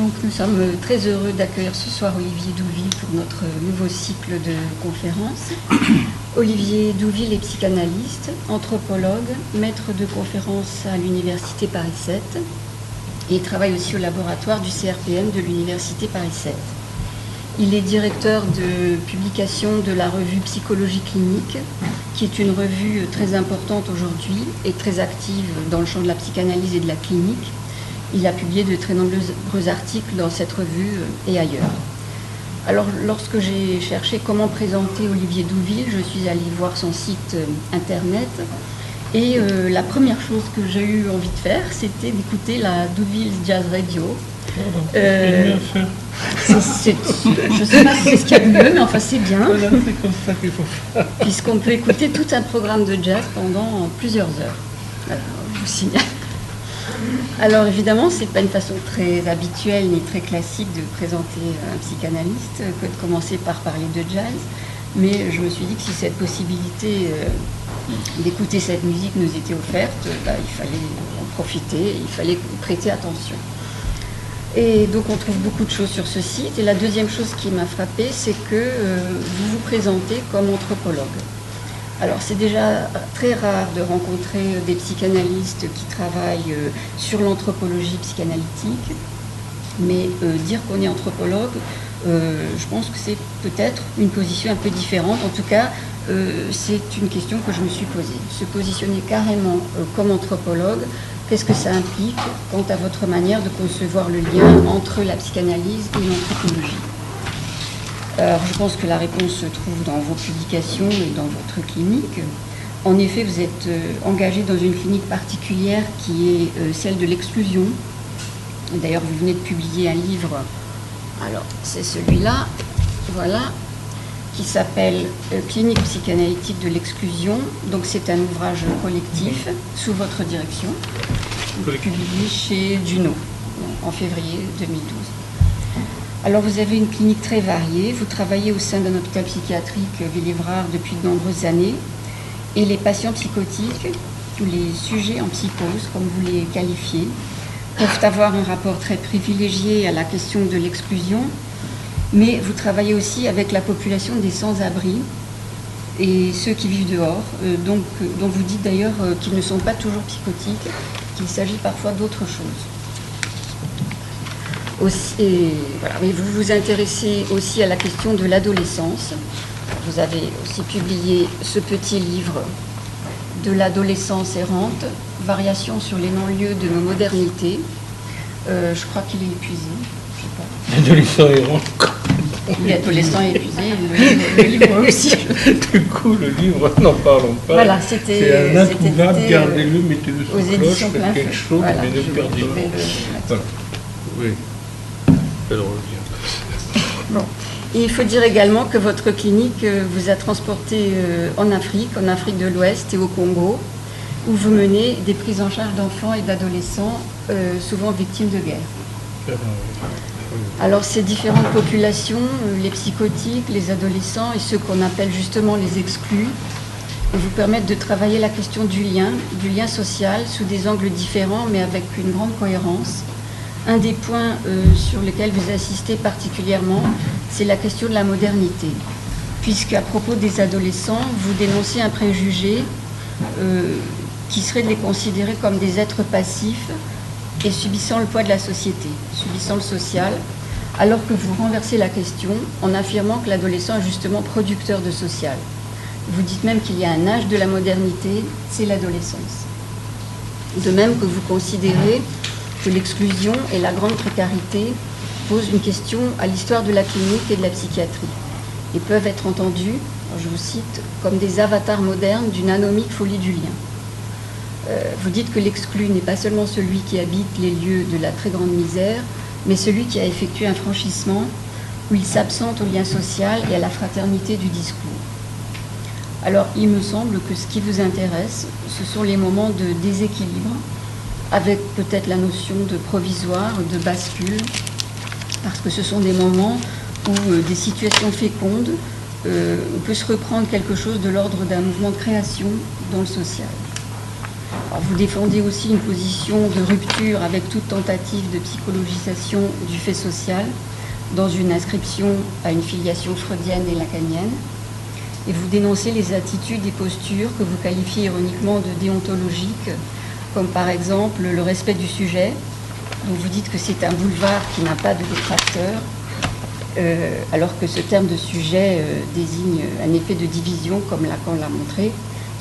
Donc nous sommes très heureux d'accueillir ce soir Olivier Douville pour notre nouveau cycle de conférences. Olivier Douville est psychanalyste, anthropologue, maître de conférences à l'Université Paris 7 et travaille aussi au laboratoire du CRPM de l'Université Paris 7. Il est directeur de publication de la revue Psychologie clinique, qui est une revue très importante aujourd'hui et très active dans le champ de la psychanalyse et de la clinique. Il a publié de très nombreux articles dans cette revue et ailleurs. Alors, lorsque j'ai cherché comment présenter Olivier Douville, je suis allée voir son site internet. Et la première chose que j'ai eu envie de faire, c'était d'écouter la Douville Jazz Radio. Je ne sais pas si c'est ce qu'il y a de mieux, mais enfin c'est bien. Voilà, c'est comme ça qu'il faut faire. Puisqu'on peut écouter tout un programme de jazz pendant plusieurs heures. Voilà, je vous signale. Alors évidemment, ce n'est pas une façon très habituelle ni très classique de présenter un psychanalyste que de commencer par parler de jazz, mais je me suis dit que si cette possibilité d'écouter cette musique nous était offerte, il fallait en profiter, il fallait prêter attention. Et donc on trouve beaucoup de choses sur ce site. Et la deuxième chose qui m'a frappée, c'est que vous vous présentez comme anthropologue. Alors c'est déjà très rare de rencontrer des psychanalystes qui travaillent sur l'anthropologie psychanalytique, mais dire qu'on est anthropologue, je pense que c'est peut-être une position un peu différente. En tout cas, c'est une question que je me suis posée. Se positionner carrément comme anthropologue, qu'est-ce que ça implique quant à votre manière de concevoir le lien entre la psychanalyse et l'anthropologie ? Alors, je pense que la réponse se trouve dans vos publications et dans votre clinique. En effet, vous êtes engagé dans une clinique particulière qui est celle de l'exclusion. D'ailleurs, vous venez de publier un livre, alors c'est celui-là, voilà, qui s'appelle Clinique psychanalytique de l'exclusion. Donc c'est un ouvrage collectif sous votre direction, publié chez Duno en février 2012. Alors vous avez une clinique très variée, vous travaillez au sein d'un hôpital psychiatrique Villévrard depuis de nombreuses années, et les patients psychotiques, tous les sujets en psychose, comme vous les qualifiez, peuvent avoir un rapport très privilégié à la question de l'exclusion, mais vous travaillez aussi avec la population des sans-abri et ceux qui vivent dehors, dont vous dites d'ailleurs qu'ils ne sont pas toujours psychotiques, qu'il s'agit parfois d'autre chose. Voilà, mais vous vous intéressez aussi à la question de l'adolescence. Vous avez aussi publié ce petit livre de l'adolescence errante, Variations sur les non-lieux de nos modernités. Je crois qu'il est épuisé. Je sais pas. L'adolescent errant. L'adolescent est épuisé, le livre aussi. Du coup, le livre, n'en parlons pas. Voilà, c'est un introuvable, gardez-le, mettez-le sous aux cloche, éditions faites Plein quelque Feu. chose, Voilà, mais ne perdez pas. Voilà. Oui, elle revient. Bon. Et il faut dire également que votre clinique vous a transporté en Afrique de l'Ouest et au Congo, où vous menez des prises en charge d'enfants et d'adolescents, souvent victimes de guerre. Alors ces différentes populations, les psychotiques, les adolescents et ceux qu'on appelle justement les exclus, vous permettent de travailler la question du lien social sous des angles différents mais avec une grande cohérence. Un des points sur lesquels vous insistez particulièrement, c'est la question de la modernité, puisqu'à propos des adolescents, vous dénoncez un préjugé qui serait de les considérer comme des êtres passifs et subissant le poids de la société, subissant le social, alors que vous renversez la question en affirmant que l'adolescent est justement producteur de social. Vous dites même qu'il y a un âge de la modernité, c'est l'adolescence. De même que vous considérez que l'exclusion et la grande précarité posent une question à l'histoire de la clinique et de la psychiatrie et peuvent être entendus, je vous cite, comme des avatars modernes d'une anomique folie du lien. Vous dites que l'exclu n'est pas seulement celui qui habite les lieux de la très grande misère, mais celui qui a effectué un franchissement où il s'absente au lien social et à la fraternité du discours. Alors, il me semble que ce qui vous intéresse, ce sont les moments de déséquilibre, avec peut-être la notion de provisoire, de bascule, parce que ce sont des moments où des situations fécondes, on peut se reprendre quelque chose de l'ordre d'un mouvement de création dans le social. Alors, vous défendez aussi une position de rupture avec toute tentative de psychologisation du fait social dans une inscription à une filiation freudienne et lacanienne. Et vous dénoncez les attitudes et postures que vous qualifiez ironiquement de déontologiques, comme par exemple le respect du sujet, dont vous dites que c'est un boulevard qui n'a pas de détracteur, alors que ce terme de sujet désigne un effet de division, comme Lacan l'a montré,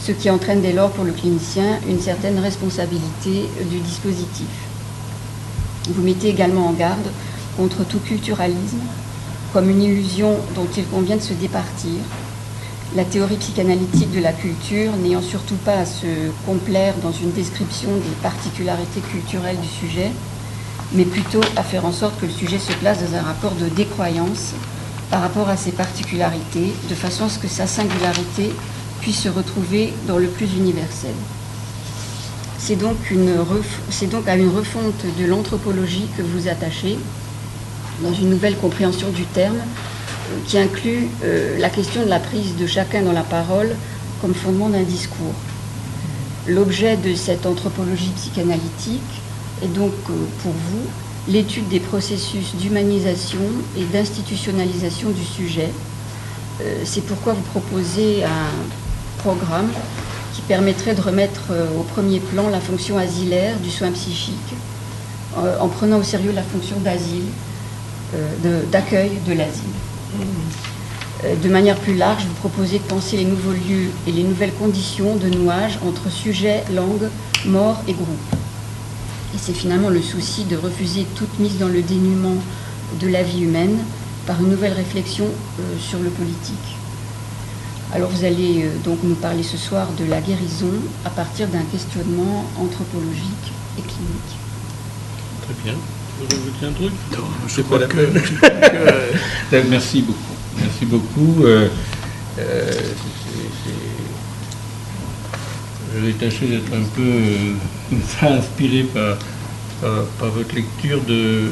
ce qui entraîne dès lors pour le clinicien une certaine responsabilité du dispositif. Vous mettez également en garde contre tout culturalisme, comme une illusion dont il convient de se départir, la théorie psychanalytique de la culture n'ayant surtout pas à se complaire dans une description des particularités culturelles du sujet, mais plutôt à faire en sorte que le sujet se place dans un rapport de décroyance par rapport à ses particularités, de façon à ce que sa singularité puisse se retrouver dans le plus universel. C'est donc à une refonte de l'anthropologie que vous attachez, dans une nouvelle compréhension du terme, qui inclut la question de la prise de chacun dans la parole comme fondement d'un discours. L'objet de cette anthropologie psychanalytique est donc, pour vous, l'étude des processus d'humanisation et d'institutionnalisation du sujet. C'est pourquoi vous proposez un programme qui permettrait de remettre au premier plan la fonction asilaire du soin psychique, en prenant au sérieux la fonction d'asile, d'accueil de l'asile. De manière plus large, vous proposez de penser les nouveaux lieux et les nouvelles conditions de nouage entre sujet, langue, mort et groupe. Et c'est finalement le souci de refuser toute mise dans le dénuement de la vie humaine par une nouvelle réflexion sur le politique. Alors vous allez donc nous parler ce soir de la guérison à partir d'un questionnement anthropologique et clinique. Très bien. Vous rajoutez un truc? Non, je crois que... Merci beaucoup. Merci beaucoup. Je vais tâcher d'être un peu inspiré par votre lecture de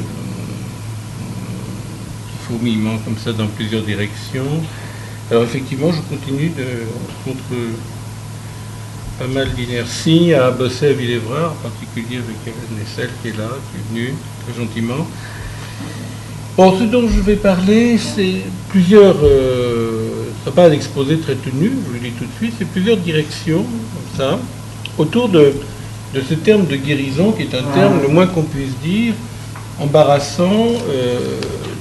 fourmillement comme ça dans plusieurs directions. Alors effectivement, je continue contre pas mal d'inertie à bosser à Villévrard, en particulier avec Hélène Nessel qui est là, qui est venue très gentiment. Bon, ce dont je vais parler, c'est plusieurs, ce n'est pas un exposé très tenu, je vous le dis tout de suite, c'est plusieurs directions, comme ça, autour de ce terme de guérison, qui est un terme, le moins qu'on puisse dire, embarrassant,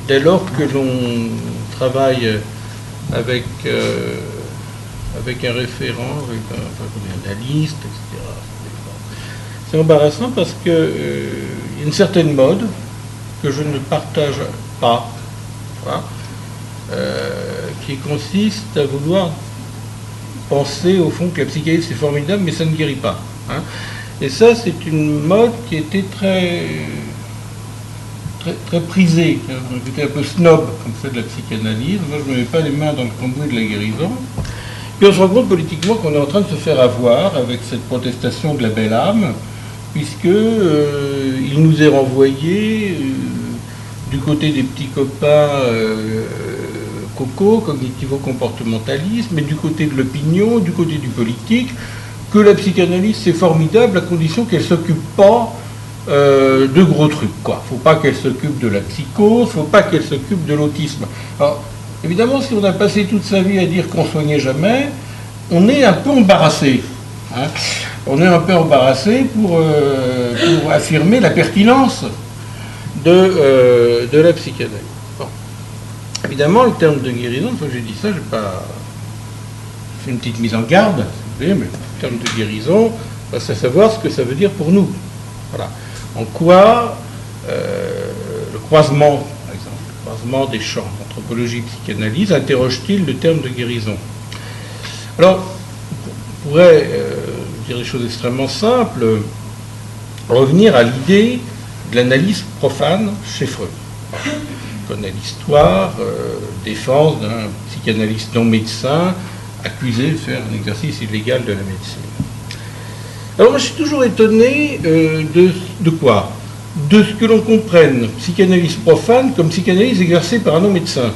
dès lors que l'on travaille avec un référent, avec un analyste, etc. C'est embarrassant parce qu'il y a une certaine mode que je ne partage pas, voilà, qui consiste à vouloir penser au fond que la psychanalyse c'est formidable, mais ça ne guérit pas. Hein. Et ça, c'est une mode qui était très prisée, qui était un peu snob comme ça de la psychanalyse. Moi, je ne mets pas les mains dans le cambouis de la guérison. Puis on se rend compte politiquement qu'on est en train de se faire avoir avec cette protestation de la belle âme, puisque il nous est renvoyé du côté des petits copains coco, cognitivo-comportementalisme, mais du côté de l'opinion, du côté du politique, que la psychanalyse c'est formidable à condition qu'elle ne s'occupe pas de gros trucs, quoi. Faut pas qu'elle s'occupe de la psychose, faut pas qu'elle s'occupe de l'autisme. Alors, évidemment, si on a passé toute sa vie à dire qu'on soignait jamais, on est un peu embarrassé. Hein. On est un peu embarrassé pour affirmer la pertinence de la psychanalyse. Bon. Évidemment, le terme de guérison, une fois que j'ai dit ça, j'ai pas fait une petite mise en garde, si vous voulez, mais le terme de guérison, c'est savoir ce que ça veut dire pour nous. Voilà. En quoi le croisement, par exemple, le croisement des champs, anthropologie, psychanalyse, interroge-t-il le terme de guérison? Alors, on pourrait dire des choses extrêmement simples, revenir à l'idée de l'analyse profane chez Freud. On connaît l'histoire, défense d'un psychanalyste non médecin accusé de faire un exercice illégal de la médecine. Alors moi je suis toujours étonné de quoi? De ce que l'on comprenne psychanalyse profane comme psychanalyse exercée par un non-médecin.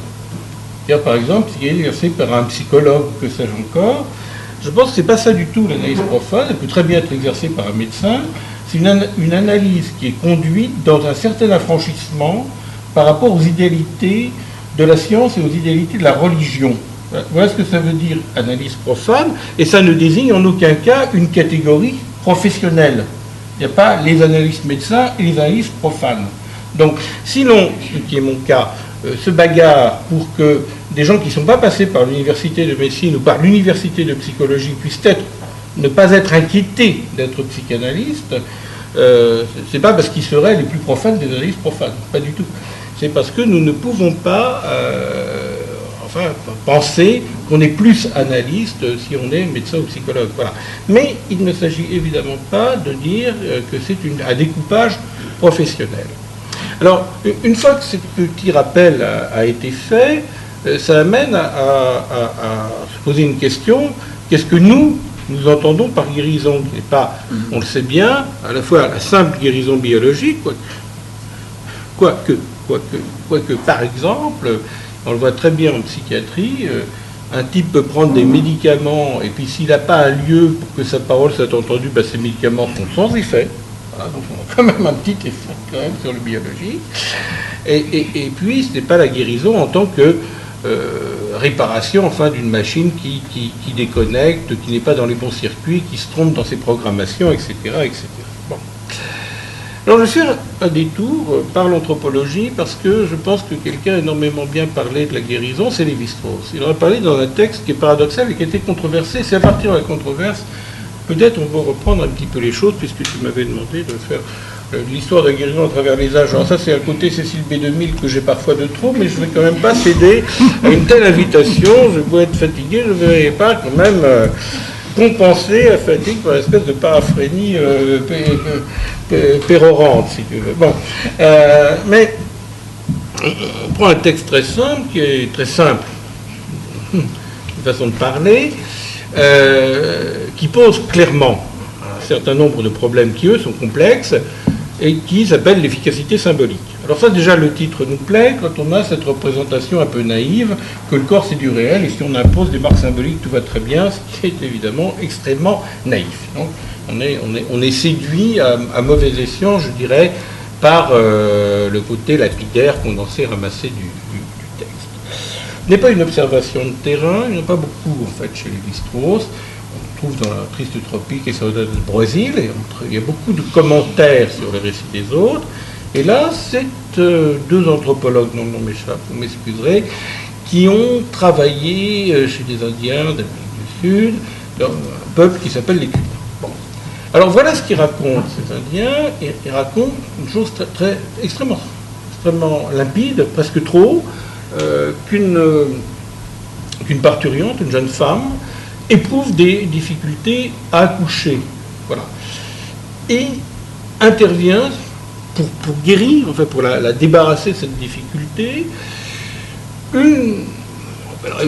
C'est-à-dire par exemple psychanalyse exercée par un psychologue, que sais-je encore. Je pense que ce n'est pas ça du tout l'analyse profane, elle peut très bien être exercée par un médecin. C'est une analyse qui est conduite dans un certain affranchissement par rapport aux idéalités de la science et aux idéalités de la religion. Voilà ce que ça veut dire analyse profane, et ça ne désigne en aucun cas une catégorie professionnelle. Il n'y a pas les analystes médecins et les analystes profanes. Donc, si l'on, ce qui est mon cas, se bagarre pour que des gens qui ne sont pas passés par l'université de médecine ou par l'université de psychologie puissent ne pas être inquiétés d'être psychanalystes, c'est pas parce qu'ils seraient les plus profanes des analystes profanes, pas du tout. C'est parce que nous ne pouvons pas penser qu'on est plus analyste si on est médecin ou psychologue. Voilà. Mais il ne s'agit évidemment pas de dire que c'est un découpage professionnel. Alors, une fois que ce petit rappel a été fait, ça amène à se poser une question. Qu'est-ce que nous entendons par guérison, qui n'est pas, on le sait bien, à la fois la simple guérison biologique, quoique par exemple, on le voit très bien en psychiatrie, un type peut prendre des médicaments, et puis s'il n'a pas un lieu pour que sa parole soit entendue, ces médicaments sont sans effet. Voilà, donc on a quand même un petit effet quand même sur le biologique. Et puis ce n'est pas la guérison en tant que réparation d'une machine qui déconnecte, qui n'est pas dans les bons circuits, qui se trompe dans ses programmations, etc. etc. Bon. Alors je fais un détour par l'anthropologie parce que je pense que quelqu'un a énormément bien parlé de la guérison, c'est Lévi-Strauss. Il en a parlé dans un texte qui est paradoxal et qui a été controversé. C'est à partir de la controverse, peut-être on va reprendre un petit peu les choses, puisque tu m'avais demandé de faire l'histoire de la guérison à travers les âges. Alors ça, c'est un côté Cécile B2000 que j'ai parfois de trop, mais je ne vais quand même pas céder à une telle invitation. Je dois être fatigué, je ne vais pas quand même compenser la fatigue par une espèce de paraphrénie pérorante, si tu veux. Bon, mais on prend un texte très simple, qui est très simple, une façon de parler, qui pose clairement un certain nombre de problèmes qui, eux, sont complexes et qui s'appellent l'efficacité symbolique. Alors ça, déjà, le titre nous plaît quand on a cette représentation un peu naïve que le corps, c'est du réel, et si on impose des marques symboliques, tout va très bien, ce qui est évidemment extrêmement naïf. Donc, on est séduit à mauvais escient, je dirais, par le côté lapidaire, condensé, ramassé du texte. Ce n'est pas une observation de terrain, il n'y en a pas beaucoup, en fait, chez Lévi-Strauss. On trouve dans la Triste Tropique et Saudade du Brésil, et il y a beaucoup de commentaires sur les récits des autres. Et là, c'est deux anthropologues, dont le nom m'échappe, vous m'excuserez, qui ont travaillé chez des Indiens d'Amérique du Sud, dans un peuple qui s'appelle les Cubains. Bon. Alors voilà ce qu'ils racontent, ces Indiens, et ils racontent une chose extrêmement limpide, presque trop, qu'une parturiente, une jeune femme, éprouve des difficultés à accoucher. Voilà. Et intervient pour guérir, pour la débarrasser de cette difficulté, une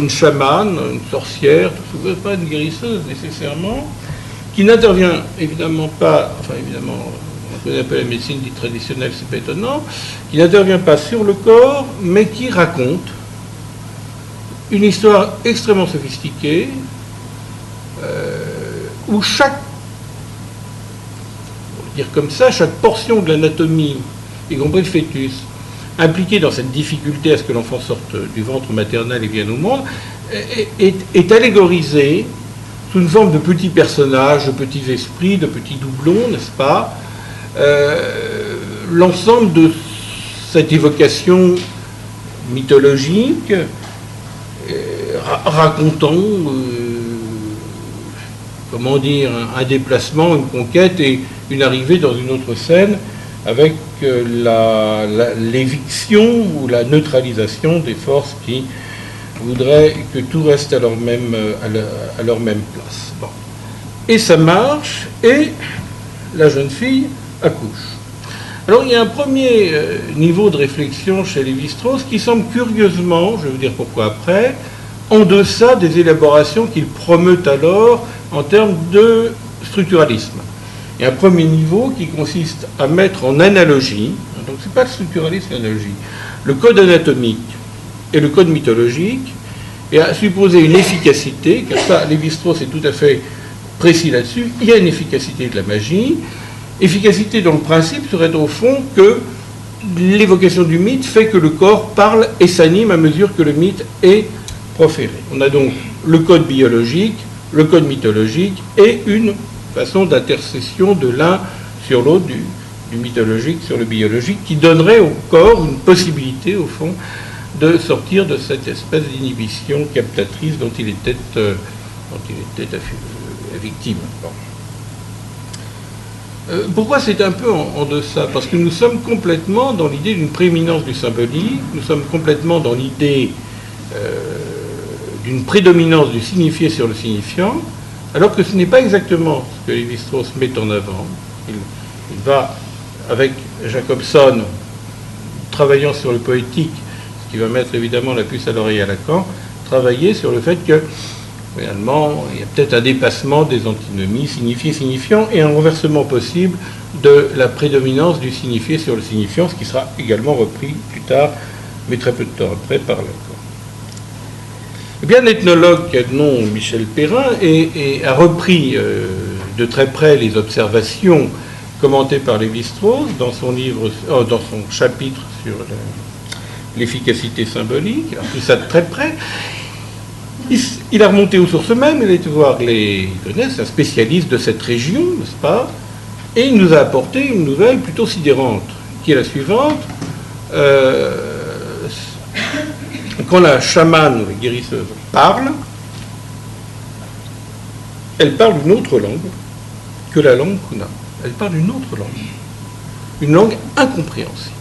chamane, une sorcière, pas une guérisseuse nécessairement, qui n'intervient évidemment pas, on connaît un peu la médecine dite traditionnelle, c'est pas étonnant, qui n'intervient pas sur le corps, mais qui raconte une histoire extrêmement sophistiquée, où chaque portion de l'anatomie, y compris le fœtus, impliquée dans cette difficulté à ce que l'enfant sorte du ventre maternel et vienne au monde, est allégorisée sous une forme de petits personnages, de petits esprits, de petits doublons, n'est-ce pas ? L'ensemble de cette évocation mythologique racontant un déplacement, une conquête et une arrivée dans une autre scène avec l'éviction ou la neutralisation des forces qui voudraient que tout reste à leur même place. Bon. Et ça marche, et la jeune fille accouche. Alors il y a un premier niveau de réflexion chez Lévi-Strauss qui semble curieusement, je vais vous dire pourquoi après, en deçà des élaborations qu'il promeut alors en termes de structuralisme. Il y a un premier niveau qui consiste à mettre en analogie, donc c'est pas le structuralisme, l'analogie, le code anatomique et le code mythologique, et à supposer une efficacité, car ça, Lévi-Strauss est tout à fait précis là-dessus, il y a une efficacité de la magie, efficacité dont le principe serait au fond que l'évocation du mythe fait que le corps parle et s'anime à mesure que le mythe est proféré. On a donc le code biologique, le code mythologique et une façon d'intercession de l'un sur l'autre, du mythologique sur le biologique, qui donnerait au corps une possibilité, au fond, de sortir de cette espèce d'inhibition captatrice dont il était victime. Bon. Pourquoi c'est un peu en deçà? Parce que nous sommes complètement dans l'idée d'une prééminence du symbolique, nous sommes complètement dans l'idée d'une prédominance du signifié sur le signifiant, alors que ce n'est pas exactement ce que Lévi-Strauss met en avant. Il va, avec Jacobson, travaillant sur le poétique, ce qui va mettre évidemment la puce à l'oreille à Lacan, travailler sur le fait que, finalement, il y a peut-être un dépassement des antinomies, signifié, signifiant, et un renversement possible de la prédominance du signifié sur le signifiant, ce qui sera également repris plus tard, mais très peu de temps après, par Lacan. Eh bien, l'ethnologue qui a de nom Michel Perrin a repris de très près les observations commentées par Lévi-Strauss dans son livre, dans son chapitre sur l'efficacité symbolique. Il a pris ça de très près. Il a remonté aux sources mêmes, il a été voir les Gonesse, un spécialiste de cette région, n'est-ce pas? Et il nous a apporté une nouvelle plutôt sidérante, qui est la suivante. Quand la chamane ou la guérisseuse parle, elle parle une autre langue que la langue qu'on a. Elle parle une autre langue. Une langue incompréhensible.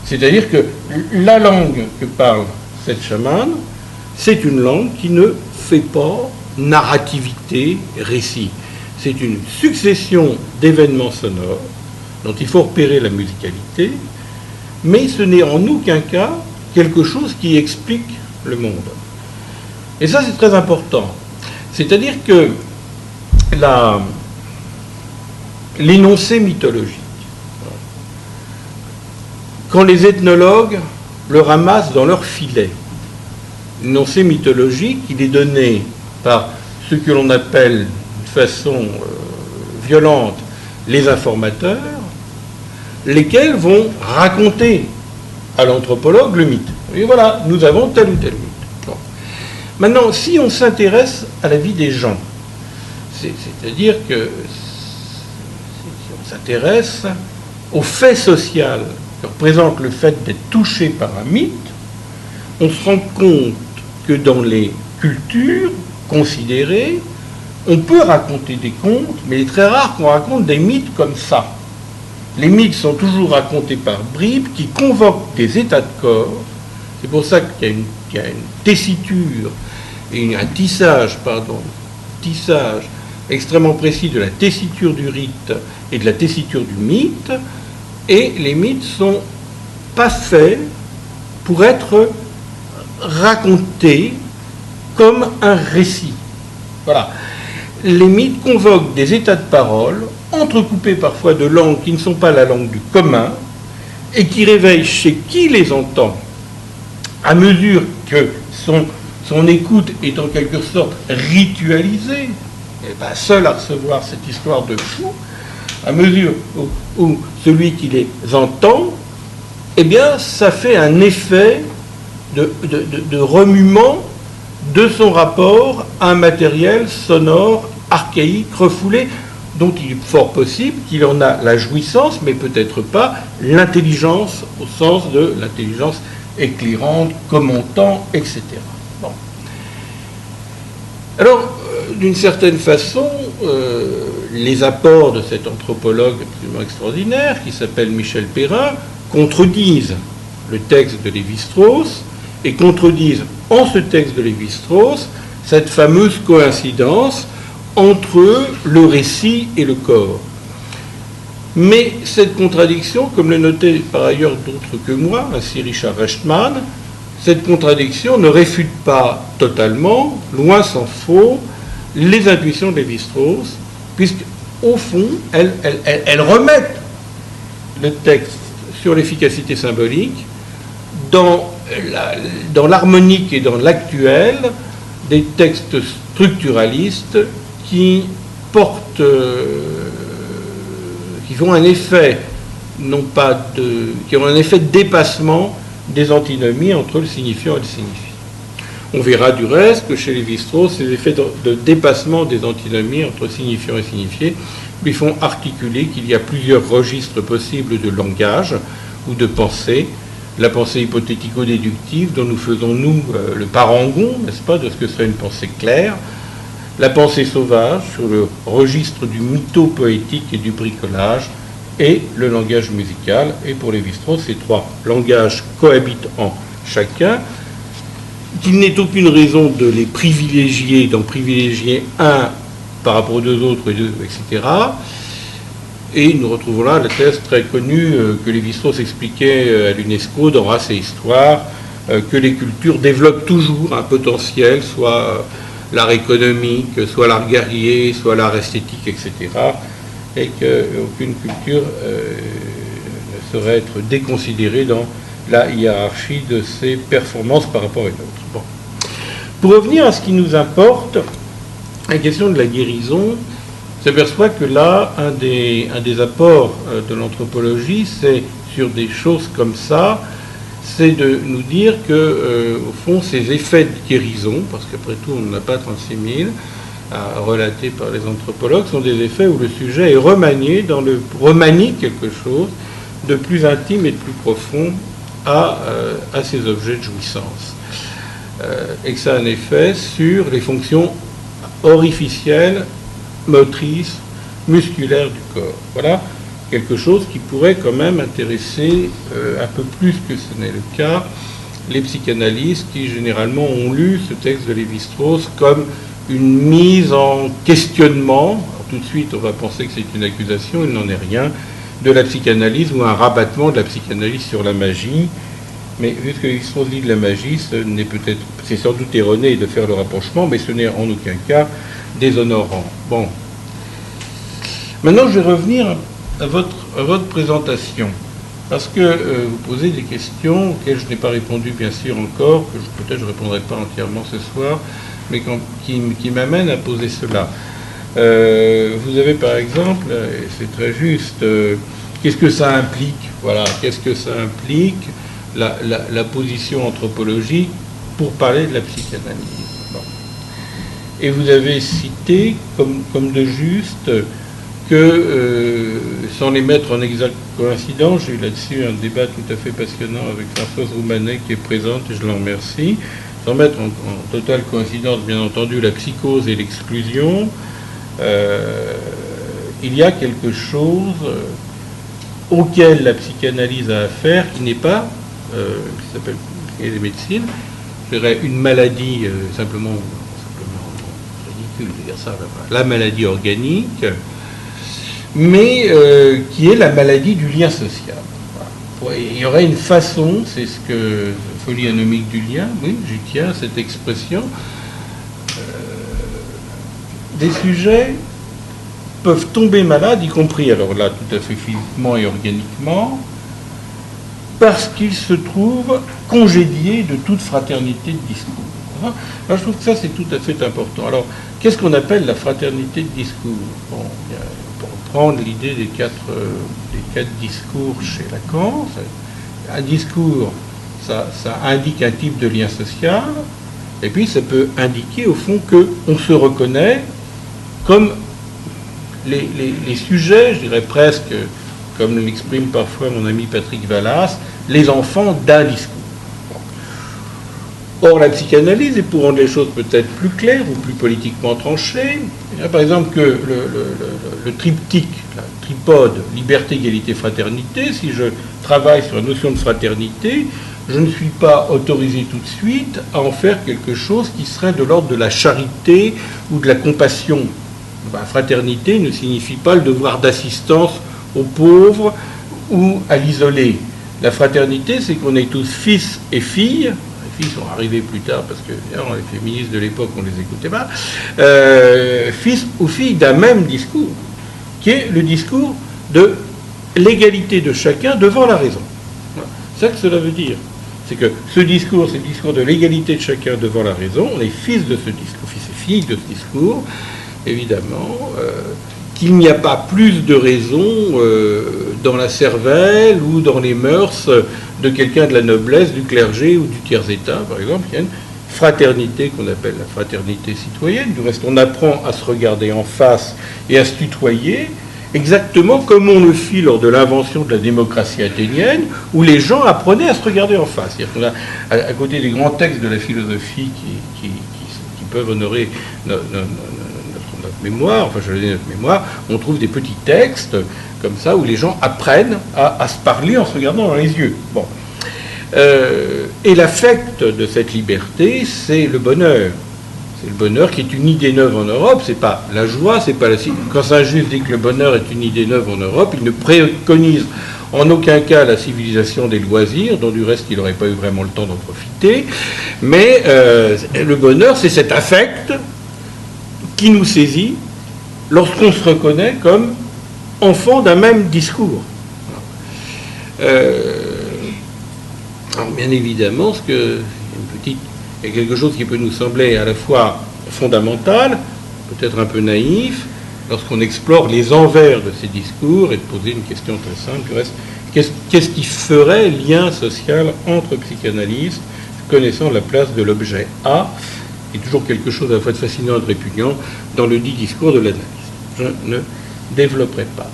C'est-à-dire que la langue que parle cette chamane, c'est une langue qui ne fait pas narrativité, récit. C'est une succession d'événements sonores dont il faut repérer la musicalité, mais ce n'est en aucun cas quelque chose qui explique le monde. Et ça, c'est très important. C'est-à-dire que l'énoncé mythologique, quand les ethnologues le ramassent dans leur filet, l'énoncé mythologique, il est donné par ce que l'on appelle de façon violente les informateurs, lesquels vont raconter à l'anthropologue le mythe. Et voilà, nous avons tel ou tel mythe. Bon. Maintenant, si on s'intéresse à la vie des gens, c'est-à-dire que si on s'intéresse au fait social que représente le fait d'être touché par un mythe, on se rend compte que dans les cultures considérées, on peut raconter des contes, mais il est très rare qu'on raconte des mythes comme ça. Les mythes sont toujours racontés par bribes qui convoquent des états de corps. C'est pour ça qu'il y a une tessiture et un tissage extrêmement précis de la tessiture du rite et de la tessiture du mythe. Et les mythes sont pas faits pour être racontés comme un récit. Voilà. Les mythes convoquent des états de parole, entrecoupés parfois de langues qui ne sont pas la langue du commun, et qui réveillent chez qui les entend, à mesure que son écoute est en quelque sorte ritualisée, et pas seul à recevoir cette histoire de fou, à mesure où celui qui les entend, eh bien, ça fait un effet de remuement de son rapport à un matériel sonore, archaïque, refoulé, dont il est fort possible qu'il en a la jouissance, mais peut-être pas l'intelligence, au sens de l'intelligence éclairante, commentant, etc. Bon. Alors, d'une certaine façon, les apports de cet anthropologue absolument extraordinaire, qui s'appelle Michel Perrin, contredisent le texte de Lévi-Strauss, et contredisent en ce texte de Lévi-Strauss cette fameuse coïncidence entre le récit et le corps. Mais cette contradiction, comme le notait par ailleurs d'autres que moi, ainsi Richard Rechtman, cette contradiction ne réfute pas totalement, loin s'en faut, les intuitions de Lévi-Strauss, puisqu'au fond, elles remettent le texte sur l'efficacité symbolique dans l'harmonique et dans l'actuel des textes structuralistes qui portent, qui font un effet, qui ont un effet de dépassement des antinomies entre le signifiant et le signifié. On verra du reste que chez Lévi-Strauss, ces effets de dépassement des antinomies entre signifiant et signifié lui font articuler qu'il y a plusieurs registres possibles de langage ou de pensée. La pensée hypothético-déductive dont nous faisons, nous, le parangon, n'est-ce pas, de ce que serait une pensée claire. La pensée sauvage sur le registre du mytho-poétique et du bricolage, et le langage musical. Et pour Lévi-Strauss, ces trois langages cohabitent en chacun, qu'il n'est aucune raison de les privilégier, d'en privilégier un par rapport aux deux autres, etc. Et nous retrouvons là la thèse très connue que Lévi-Strauss expliquait à l'UNESCO dans Race et Histoire, que les cultures développent toujours un potentiel, soit l'art économique, soit l'art guerrier, soit l'art esthétique, etc. Et qu'aucune culture ne saurait être déconsidérée dans la hiérarchie de ses performances par rapport à une autre. Bon. Pour revenir à ce qui nous importe, la question de la guérison, on s'aperçoit que là, un des apports de l'anthropologie, c'est sur des choses comme ça, c'est de nous dire que, au fond, ces effets de guérison, parce qu'après tout, on n'en a pas 36 000 à relater par les anthropologues, sont des effets où le sujet est remanie quelque chose de plus intime et de plus profond à ces objets de jouissance. Et que ça a un effet sur les fonctions orificielles, motrices, musculaires du corps. Voilà quelque chose qui pourrait quand même intéresser un peu plus que ce n'est le cas les psychanalystes qui généralement ont lu ce texte de Lévi-Strauss comme une mise en questionnement. Alors, tout de suite on va penser que c'est une accusation, il n'en est rien, de la psychanalyse ou un rabattement de la psychanalyse sur la magie. Mais vu ce que Lévi-Strauss dit de la magie, c'est sans doute erroné de faire le rapprochement, mais ce n'est en aucun cas déshonorant. Bon. Maintenant, je vais revenir à votre présentation, parce que vous posez des questions auxquelles je n'ai pas répondu, bien sûr, encore, que peut-être je ne répondrai pas entièrement ce soir, mais qui m'amènent à poser cela. Vous avez, par exemple, et c'est très juste, qu'est-ce que ça implique? Voilà, qu'est-ce que ça implique, la position anthropologique pour parler de la psychanalyse. Bon. Et vous avez cité, comme de juste, que, sans les mettre en exacte coïncidence, j'ai eu là-dessus un débat tout à fait passionnant avec Françoise Roumanet qui est présente, et je l'en remercie, sans mettre en totale coïncidence, bien entendu, la psychose et l'exclusion, il y a quelque chose auquel la psychanalyse a affaire qui n'est pas, qui s'appelle les médecines, je dirais une maladie simplement ridicule de dire ça, la maladie organique, mais qui est la maladie du lien social. Voilà. Il y aurait une façon, c'est ce que folie anomique du lien, oui, j'y tiens, cette expression, des sujets peuvent tomber malades, y compris, alors là, tout à fait physiquement et organiquement, parce qu'ils se trouvent congédiés de toute fraternité de discours. Alors, je trouve que ça, c'est tout à fait important. Alors, qu'est-ce qu'on appelle la fraternité de discours? Bon, pour reprendre l'idée des quatre discours chez Lacan, un discours, ça indique un type de lien social, et puis ça peut indiquer, au fond, qu'on se reconnaît comme les sujets, je dirais presque, comme l'exprime parfois mon ami Patrick Vallas, les enfants d'un discours. Or, la psychanalyse, et pour rendre les choses peut-être plus claires ou plus politiquement tranchées, par exemple que le triptyque, la tripode, liberté, égalité, fraternité, si je travaille sur la notion de fraternité, je ne suis pas autorisé tout de suite à en faire quelque chose qui serait de l'ordre de la charité ou de la compassion. La fraternité ne signifie pas le devoir d'assistance aux pauvres ou à l'isolé. La fraternité, c'est qu'on est tous fils et filles. Les filles sont arrivées plus tard parce que les féministes de l'époque, on les écoutait pas. Fils ou filles d'un même discours, qui est le discours de l'égalité de chacun devant la raison. Voilà. C'est ça que cela veut dire. C'est que ce discours, c'est le discours de l'égalité de chacun devant la raison. On est fils de ce discours, fils et filles de ce discours, évidemment, qu'il n'y a pas plus de raison dans la cervelle ou dans les mœurs de quelqu'un de la noblesse, du clergé ou du tiers-état, par exemple. Il y a une fraternité qu'on appelle la fraternité citoyenne. Du reste, on apprend à se regarder en face et à se tutoyer, exactement comme on le fit lors de l'invention de la démocratie athénienne, où les gens apprenaient à se regarder en face. C'est-à-dire qu'on a, à côté des grands textes de la philosophie qui peuvent honorer notre mémoire, enfin je veux dire notre mémoire, on trouve des petits textes comme ça où les gens apprennent à se parler en se regardant dans les yeux. Bon. Et l'affect de cette liberté, c'est le bonheur. C'est le bonheur qui est une idée neuve en Europe, c'est pas la joie, c'est pas la... Quand Saint-Just dit que le bonheur est une idée neuve en Europe, il ne préconise en aucun cas la civilisation des loisirs, dont du reste il n'aurait pas eu vraiment le temps d'en profiter, mais le bonheur, c'est cet affect qui nous saisit lorsqu'on se reconnaît comme enfant d'un même discours. Alors bien évidemment, il y a quelque chose qui peut nous sembler à la fois fondamental, peut-être un peu naïf, lorsqu'on explore les envers de ces discours, et de poser une question très simple, du reste, qu'est-ce qui ferait lien social entre psychanalystes, connaissant la place de l'objet A, et toujours quelque chose à la fois de fascinant et de répugnant dans le dit discours de l'analyse. Je ne développerai pas.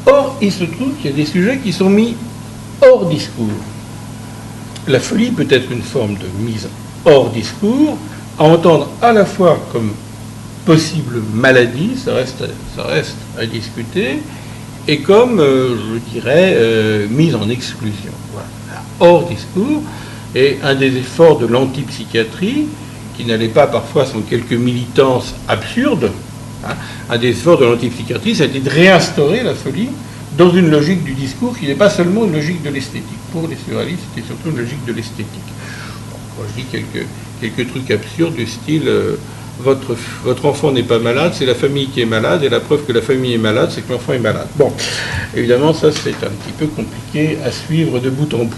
Or, il se trouve qu'il y a des sujets qui sont mis hors discours. La folie peut être une forme de mise hors discours, à entendre à la fois comme possible maladie, ça reste à discuter, et comme, je dirais, mise en exclusion. Voilà. Hors discours, et un des efforts de l'antipsychiatrie, qui n'allait pas parfois sans quelques militances absurdes, un des efforts de l'antipsychiatrie, c'était de réinstaurer la folie dans une logique du discours qui n'est pas seulement une logique de l'esthétique. Pour les surréalistes, c'était surtout une logique de l'esthétique. Bon, quand je dis quelques trucs absurdes du style votre enfant n'est pas malade, c'est la famille qui est malade, et la preuve que la famille est malade, c'est que l'enfant est malade. Bon, évidemment, ça c'est un petit peu compliqué à suivre de bout en bout.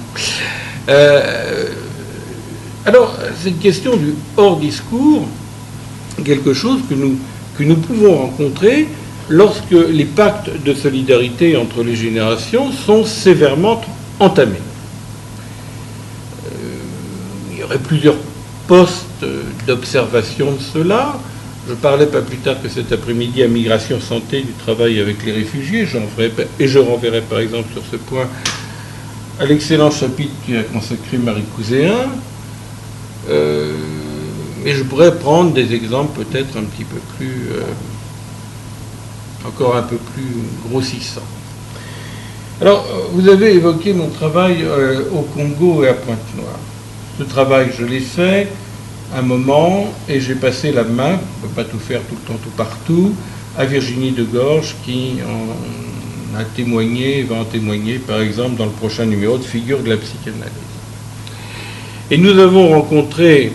Alors, cette question du hors-discours, quelque chose que nous pouvons rencontrer lorsque les pactes de solidarité entre les générations sont sévèrement entamés. Il y aurait plusieurs postes d'observation de cela. Je parlais pas plus tard que cet après-midi à Migration Santé du travail avec les réfugiés, je renverrai par exemple sur ce point à l'excellent chapitre qui a consacré Marie Couséen. Mais je pourrais prendre des exemples peut-être un petit peu plus... encore un peu plus grossissants. Alors, vous avez évoqué mon travail au Congo et à Pointe-Noire. Ce travail, je l'ai fait un moment, et j'ai passé la main, on ne peut pas tout faire tout le temps, tout partout, à Virginie Degorge, qui en a témoigné, va en témoigner, par exemple, dans le prochain numéro de Figures de la psychanalyse. Et nous avons rencontré,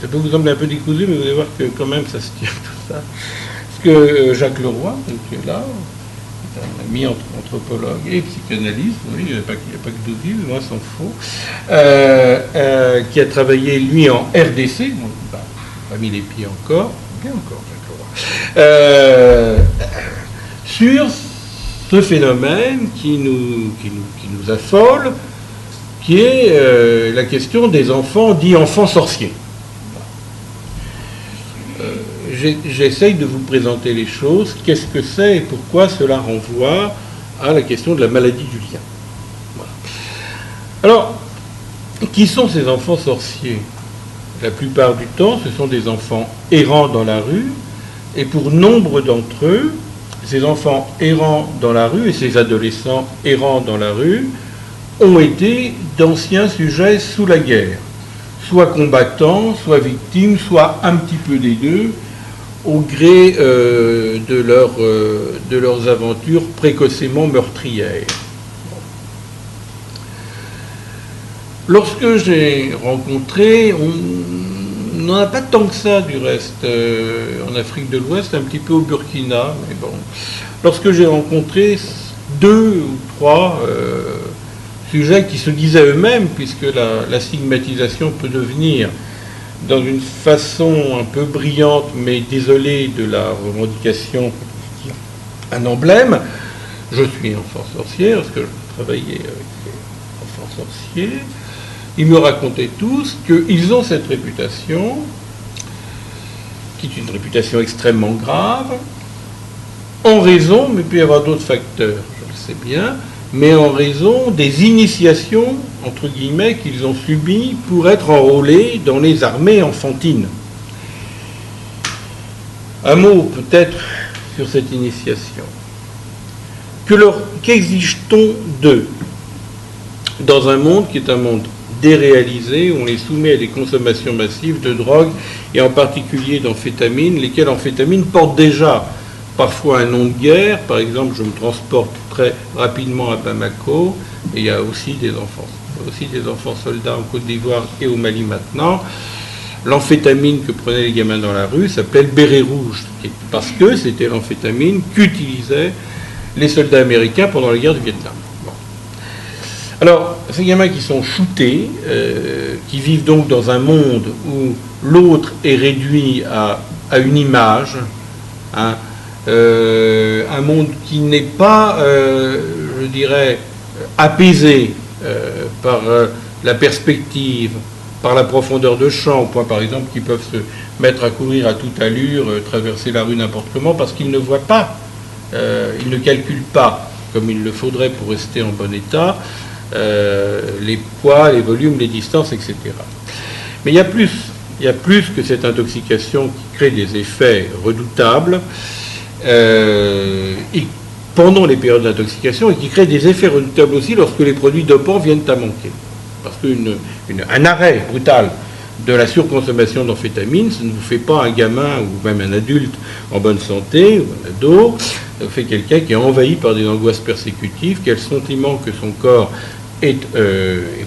ça peut vous sembler un peu décousu, mais vous allez voir que quand même ça se tient tout ça, parce que Jacques Leroy, qui est là, est un ami anthropologue et psychanalyste, oui, il n'y a pas que Deauville, loin s'en faut, qui a travaillé, lui, en RDC, donc, pas mis les pieds encore, bien encore Jacques Leroy, sur ce phénomène qui nous affole, qui est la question des enfants dits enfants sorciers. J'essaye de vous présenter les choses, qu'est-ce que c'est et pourquoi cela renvoie à la question de la maladie du lien. Voilà. Alors, qui sont ces enfants sorciers? La plupart du temps, ce sont des enfants errants dans la rue, et pour nombre d'entre eux, ces enfants errants dans la rue et ces adolescents errants dans la rue ont été d'anciens sujets sous la guerre, soit combattants, soit victimes, soit un petit peu des deux, au gré de leurs aventures précocement meurtrières. Lorsque j'ai rencontré, on n'en a pas tant que ça du reste, en Afrique de l'Ouest, un petit peu au Burkina, mais bon. Lorsque j'ai rencontré 2 ou 3 sujets qui se disaient eux-mêmes, puisque la stigmatisation peut devenir, dans une façon un peu brillante mais désolée de la revendication, un emblème. Je suis enfant sorcier, parce que je travaillais avec les enfants sorciers. Ils me racontaient tous qu'ils ont cette réputation, qui est une réputation extrêmement grave, en raison, mais il peut y avoir d'autres facteurs, je le sais bien, mais en raison des initiations, entre guillemets, qu'ils ont subies pour être enrôlés dans les armées enfantines. Un mot peut-être sur cette initiation. Qu'exige-t-on d'eux dans un monde qui est un monde déréalisé, où on les soumet à des consommations massives de drogue, et en particulier d'amphétamines, lesquelles amphétamines portent déjà parfois un nom de guerre. Par exemple, je me transporte très rapidement à Bamako, et il y a aussi des enfants soldats en Côte d'Ivoire et au Mali maintenant. L'amphétamine que prenaient les gamins dans la rue s'appelait le béret rouge, parce que c'était l'amphétamine qu'utilisaient les soldats américains pendant la guerre du Vietnam. Bon. Alors, ces gamins qui sont shootés, qui vivent donc dans un monde où l'autre est réduit à une image, hein, un monde qui n'est pas, je dirais, apaisé par la perspective, par la profondeur de champ, au point par exemple qu'ils peuvent se mettre à courir à toute allure, traverser la rue n'importe comment, parce qu'ils ne voient pas, ils ne calculent pas, comme il le faudrait pour rester en bon état, les poids, les volumes, les distances, etc. Mais il y a plus que cette intoxication qui crée des effets redoutables, et pendant les périodes d'intoxication, et qui crée des effets redoutables aussi lorsque les produits dopants viennent à manquer. Parce qu'un arrêt brutal de la surconsommation d'amphétamines, ça ne vous fait pas un gamin ou même un adulte en bonne santé, ou un ado, ça vous fait quelqu'un qui est envahi par des angoisses persécutives, qui a le sentiment que son corps est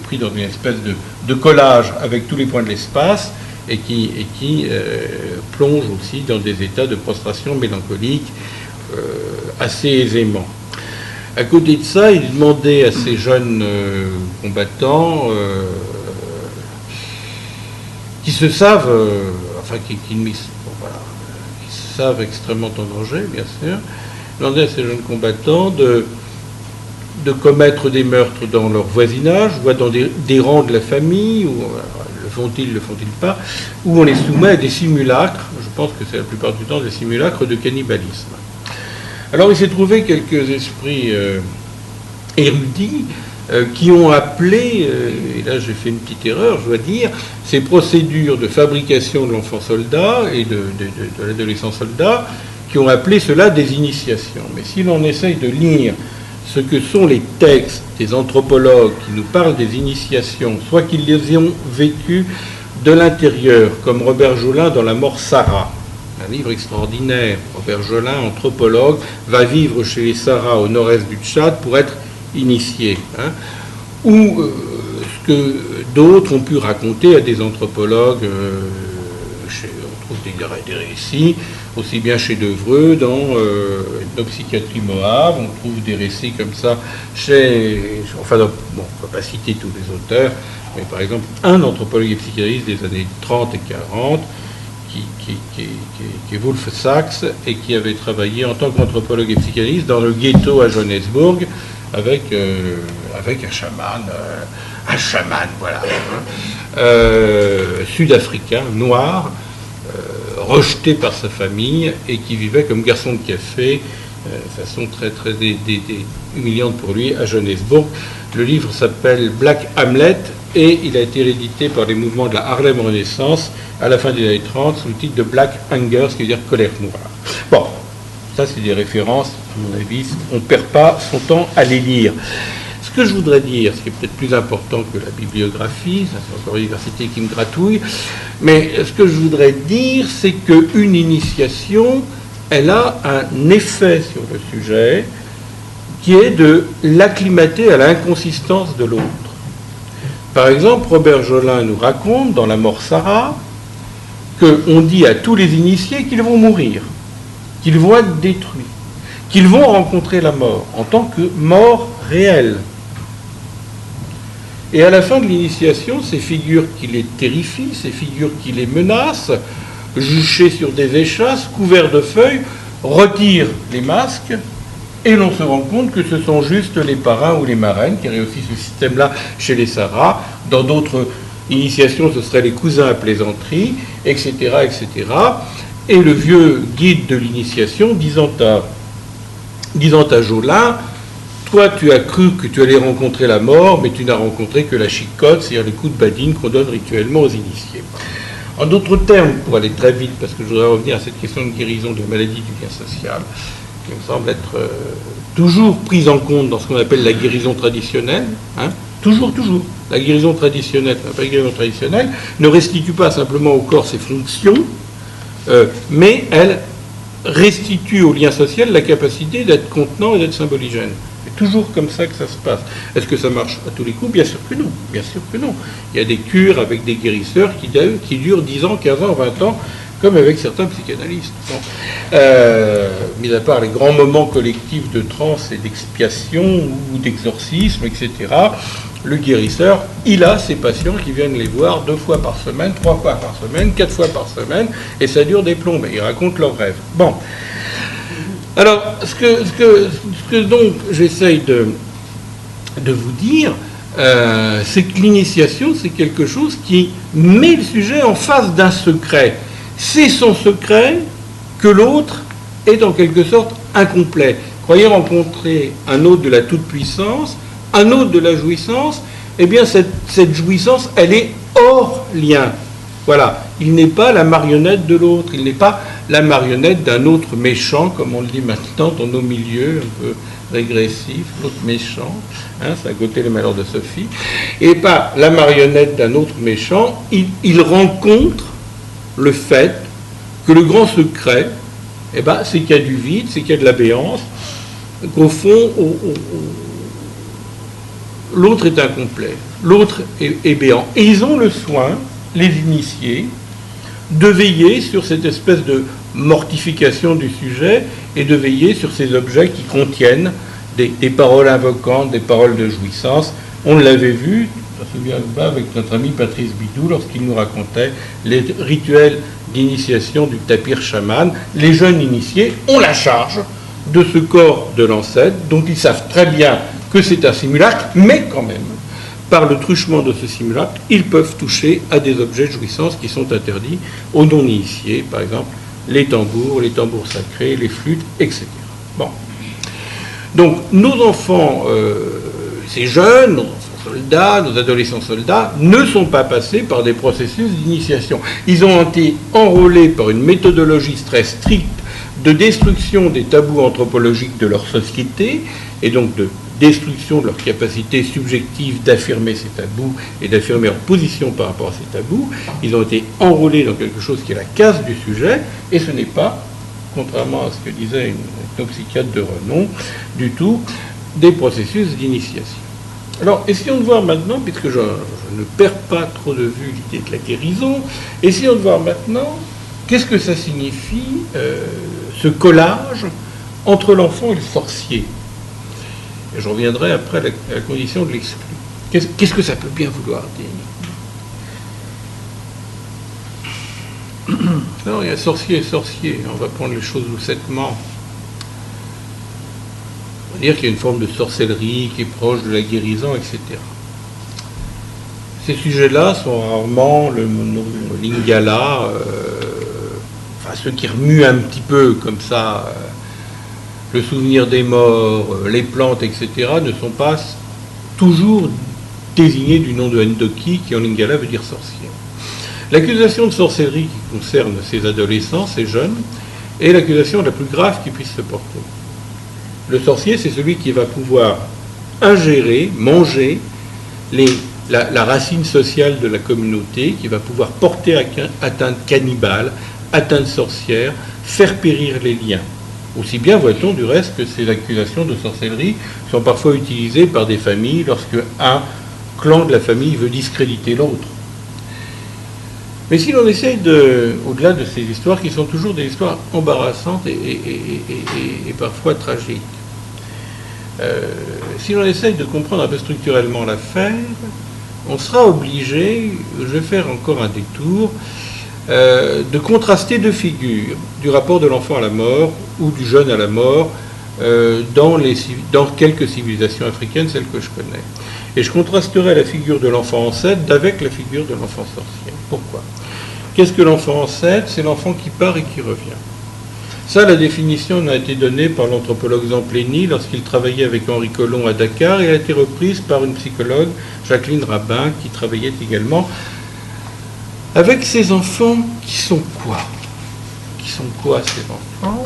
pris dans une espèce de collage avec tous les points de l'espace, et qui plonge aussi dans des états de prostration mélancolique assez aisément. À côté de ça, il demandait à ces jeunes combattants qui se savent, qui se savent extrêmement en danger, bien sûr, il demandait à ces jeunes combattants de commettre des meurtres dans leur voisinage, ou dans des rangs de la famille, ou le font-ils pas, où on les soumet à des simulacres, je pense que c'est la plupart du temps des simulacres de cannibalisme. Alors il s'est trouvé quelques esprits érudits qui ont appelé, et là j'ai fait une petite erreur, je dois dire, ces procédures de fabrication de l'enfant soldat et de l'adolescent soldat, qui ont appelé cela des initiations. Mais si l'on essaye de lire ce que sont les textes des anthropologues qui nous parlent des initiations, soit qu'ils les ont vécues de l'intérieur, comme Robert Jolin dans La mort Sarah, un livre extraordinaire. Robert Jolin, anthropologue, va vivre chez les Saras au nord-est du Tchad pour être initié. Hein, ou ce que d'autres ont pu raconter à des anthropologues. On trouve des récits, aussi bien chez Devreux, dans Ethnopsychiatrie Moab, on trouve des récits comme ça on ne va pas citer tous les auteurs, mais par exemple, un anthropologue et psychanalyste des années 30 et 40, qui est Wolf Sachs, et qui avait travaillé en tant qu'anthropologue et psychanalyste dans le ghetto à Johannesburg avec un chaman, voilà, sud-africain, noir, rejeté par sa famille, et qui vivait comme garçon de café, façon très très humiliante pour lui, à Johannesburg. Le livre s'appelle Black Hamlet, et il a été réédité par les mouvements de la Harlem Renaissance à la fin des années 30 sous le titre de Black Anger, ce qui veut dire colère noire. Bon, ça c'est des références, à mon avis, on ne perd pas son temps à les lire. Ce que je voudrais dire, ce qui est peut-être plus important que la bibliographie, ça c'est encore l'université qui me gratouille, mais ce que je voudrais dire, c'est qu'une initiation, elle a un effet sur le sujet qui est de l'acclimater à l'inconsistance de l'autre. Par exemple, Robert Jolin nous raconte, dans La mort Sarah, qu'on dit à tous les initiés qu'ils vont mourir, qu'ils vont être détruits, qu'ils vont rencontrer la mort en tant que mort réelle. Et à la fin de l'initiation, ces figures qui les terrifient, ces figures qui les menacent, juchées sur des échasses, couverts de feuilles, retirent les masques, et l'on se rend compte que ce sont juste les parrains ou les marraines, car il y a aussi ce système-là chez les Sarrats. Dans d'autres initiations, ce seraient les cousins à plaisanterie, etc., etc. Et le vieux guide de l'initiation disant à Jolin, toi tu as cru que tu allais rencontrer la mort, mais tu n'as rencontré que la chicotte, c'est-à-dire le coup de badine qu'on donne rituellement aux initiés. En d'autres termes, pour aller très vite, parce que je voudrais revenir à cette question de guérison de la maladie du lien social, qui me semble être toujours prise en compte dans ce qu'on appelle la guérison traditionnelle, hein, toujours, la guérison traditionnelle, la guérison traditionnelle ne restitue pas simplement au corps ses fonctions, mais elle restitue au lien social la capacité d'être contenant et d'être symboligène. C'est toujours comme ça que ça se passe. Est-ce que ça marche à tous les coups? Bien sûr que non. Bien sûr que non. Il y a des cures avec des guérisseurs qui durent 10 ans, 15 ans, 20 ans, comme avec certains psychanalystes. Mis à part les grands moments collectifs de transe et d'expiation ou d'exorcisme, etc., le guérisseur, il a ses patients qui viennent les voir 2 fois par semaine, 3 fois par semaine, 4 fois par semaine, et ça dure des plombes. Ils racontent leurs rêves. Bon. Alors, ce que donc j'essaye de vous dire, c'est que l'initiation, c'est quelque chose qui met le sujet en face d'un secret. C'est son secret que l'autre est en quelque sorte incomplet. Croyez rencontrer un autre de la toute-puissance, un autre de la jouissance, eh bien cette jouissance, elle est hors lien. Voilà, il n'est pas la marionnette de l'autre, il n'est pas la marionnette d'un autre méchant, comme on le dit maintenant dans nos milieux un peu régressifs, l'autre méchant, hein, c'est à côté les malheurs de Sophie, et pas la marionnette d'un autre méchant. Il rencontre le fait que le grand secret, eh ben, c'est qu'il y a du vide, c'est qu'il y a de la béance, qu'au fond, l'autre est incomplet, l'autre est béant. Et ils ont le soin, les initiés, de veiller sur cette espèce de mortification du sujet et de veiller sur ces objets qui contiennent des paroles invocantes, des paroles de jouissance. On l'avait vu, ça se souvient avec notre ami Patrice Bidou, lorsqu'il nous racontait les rituels d'initiation du tapir chaman. Les jeunes initiés ont la charge de ce corps de l'ancêtre, dont ils savent très bien que c'est un simulacre, mais quand même, par le truchement de ce simulacre, ils peuvent toucher à des objets de jouissance qui sont interdits aux non-initiés, par exemple les tambours sacrés, les flûtes, etc. Bon. Donc, nos enfants, ces jeunes, nos enfants soldats, nos adolescents soldats, ne sont pas passés par des processus d'initiation. Ils ont été enrôlés par une méthodologie très stricte de destruction des tabous anthropologiques de leur société, et donc de destruction de leur capacité subjective d'affirmer ces tabous et d'affirmer leur position par rapport à ces tabous. Ils ont été enrôlés dans quelque chose qui est la casse du sujet, et ce n'est pas, contrairement à ce que disait une ethno-psychiatre de renom, du tout des processus d'initiation. Alors, essayons de voir maintenant, puisque je ne perds pas trop de vue l'idée de la guérison, essayons de voir maintenant qu'est-ce que ça signifie, ce collage entre l'enfant et le sorcier. Et je reviendrai après à la condition de l'exclu. Qu'est-ce que ça peut bien vouloir dire? Alors, il y a sorcier et sorcier. On va prendre les choses doucettement. On va dire qu'il y a une forme de sorcellerie qui est proche de la guérison, etc. Ces sujets-là sont rarement le lingala, enfin ceux qui remuent un petit peu comme ça. Le souvenir des morts, les plantes, etc., ne sont pas toujours désignés du nom de Endoki, qui en lingala veut dire sorcier. L'accusation de sorcellerie qui concerne ces adolescents, ces jeunes, est l'accusation la plus grave qui puisse se porter. Le sorcier, c'est celui qui va pouvoir ingérer, manger la racine sociale de la communauté, qui va pouvoir porter atteinte cannibale, atteinte sorcière, faire périr les liens. Aussi bien voit-on du reste que ces accusations de sorcellerie sont parfois utilisées par des familles lorsque un clan de la famille veut discréditer l'autre. Mais si l'on essaye au-delà de ces histoires qui sont toujours des histoires embarrassantes et parfois tragiques, si l'on essaye de comprendre un peu structurellement l'affaire, on sera obligé, je vais faire encore un détour, de contraster deux figures, du rapport de l'enfant à la mort ou du jeune à la mort dans quelques civilisations africaines, celles que je connais. Et je contrasterai la figure de l'enfant ancêtre avec la figure de l'enfant sorcier. Pourquoi ? Qu'est-ce que l'enfant ancêtre ? C'est l'enfant qui part et qui revient. Ça, la définition a été donnée par l'anthropologue Zampleni lorsqu'il travaillait avec Henri Collomb à Dakar et a été reprise par une psychologue, Jacqueline Rabin, qui travaillait également avec ces enfants qui sont quoi ? Qui sont quoi ces enfants ?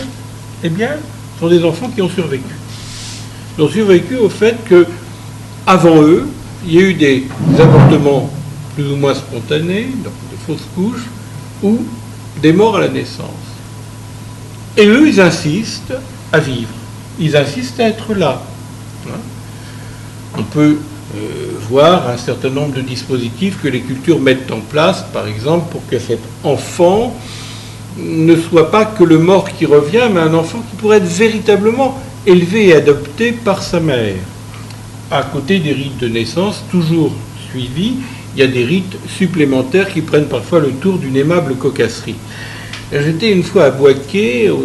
Eh bien, ce sont des enfants qui ont survécu. Ils ont survécu au fait que, avant eux, il y a eu des avortements plus ou moins spontanés, donc des fausses couches, ou des morts à la naissance. Et eux, ils insistent à vivre. Ils insistent à être là. On peut voir un certain nombre de dispositifs que les cultures mettent en place, par exemple, pour que cet enfant ne soit pas que le mort qui revient, mais un enfant qui pourrait être véritablement élevé et adopté par sa mère. À côté des rites de naissance, toujours suivis, il y a des rites supplémentaires qui prennent parfois le tour d'une aimable cocasserie. J'étais une fois à Bouaké, au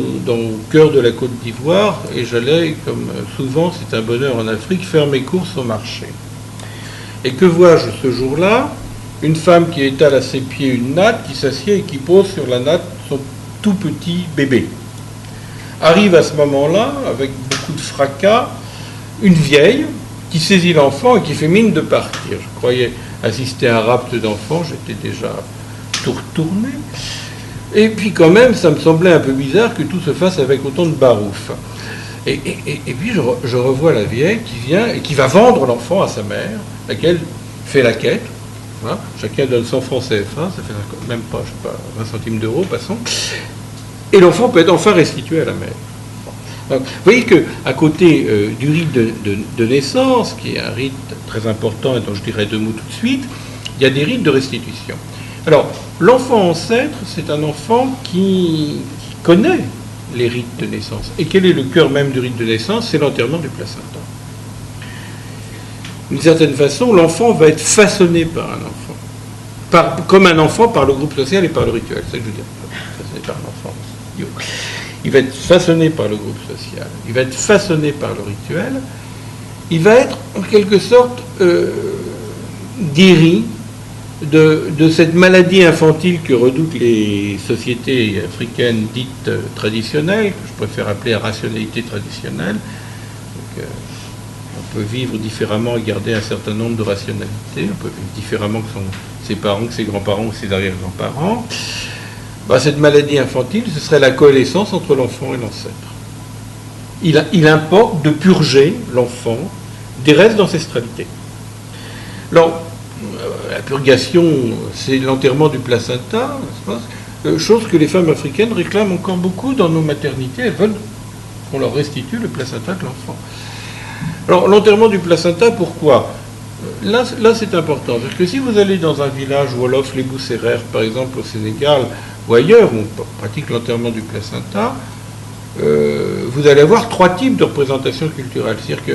cœur de la Côte d'Ivoire, et j'allais, comme souvent, c'est un bonheur en Afrique, faire mes courses au marché. Et que vois-je ce jour-là ? Une femme qui étale à ses pieds une natte, qui s'assied et qui pose sur la natte son tout petit bébé. Arrive à ce moment-là, avec beaucoup de fracas, une vieille qui saisit l'enfant et qui fait mine de partir. Je croyais assister à un rapt d'enfant, j'étais déjà tout retourné. Et puis quand même, ça me semblait un peu bizarre que tout se fasse avec autant de barouf. Et puis je revois la vieille qui vient et qui va vendre l'enfant à sa mère, laquelle fait la quête. Voilà. Chacun donne 100 francs CFA, ça fait même pas, je sais pas, 20 centimes d'euros, passons. Et l'enfant peut être enfin restitué à la mère. Donc, vous voyez qu'à côté du rite de naissance, qui est un rite très important et dont je dirai deux mots tout de suite, il y a des rites de restitution. Alors, l'enfant ancêtre, c'est un enfant qui connaît les rites de naissance. Et quel est le cœur même du rite de naissance ? C'est l'enterrement du placenta. D'une certaine façon, l'enfant va être façonné par un enfant. Comme un enfant par le groupe social et par le rituel. C'est ce que je veux dire. Façonné par un enfant. Il va être façonné par le groupe social. Il va être façonné par le rituel. Il va être, en quelque sorte, guéri de cette maladie infantile que redoutent les sociétés africaines dites traditionnelles, que je préfère appeler la rationalité traditionnelle. Donc, on peut vivre différemment et garder un certain nombre de rationalités. On peut vivre différemment que ses parents, que ses grands-parents ou ses arrière-grands-parents. Cette maladie infantile, ce serait la coalescence entre l'enfant et l'ancêtre. Il importe de purger l'enfant des restes d'ancestalité. Alors, la purgation, c'est l'enterrement du placenta, n'est-ce pas ? Chose que les femmes africaines réclament encore beaucoup dans nos maternités. Elles veulent qu'on leur restitue le placenta de l'enfant. Alors, l'enterrement du placenta, pourquoi ? Là, c'est important. Parce que si vous allez dans un village wolof, les Bousserères, par exemple, au Sénégal, ou ailleurs, où on pratique l'enterrement du placenta, vous allez avoir trois types de représentations culturelles. C'est-à-dire que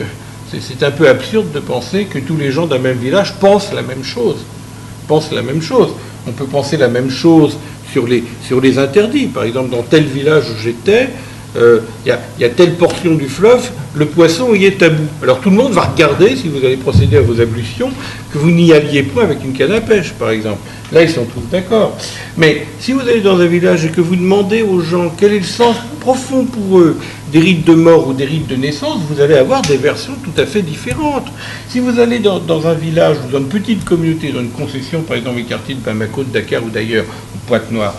c'est un peu absurde de penser que tous les gens d'un même village pensent la même chose. On peut penser la même chose sur les interdits. Par exemple, dans tel village où j'étais, il y a telle portion du fleuve, le poisson y est tabou. Alors tout le monde va regarder, si vous allez procéder à vos ablutions, que vous n'y alliez point avec une canne à pêche, par exemple. Là, ils sont tous d'accord. Mais si vous allez dans un village et que vous demandez aux gens quel est le sens profond pour eux des rites de mort ou des rites de naissance, vous allez avoir des versions tout à fait différentes. Si vous allez dans un village ou dans une petite communauté, dans une concession, par exemple les quartiers de Bamako, de Dakar ou d'ailleurs, ou Pointe-Noire,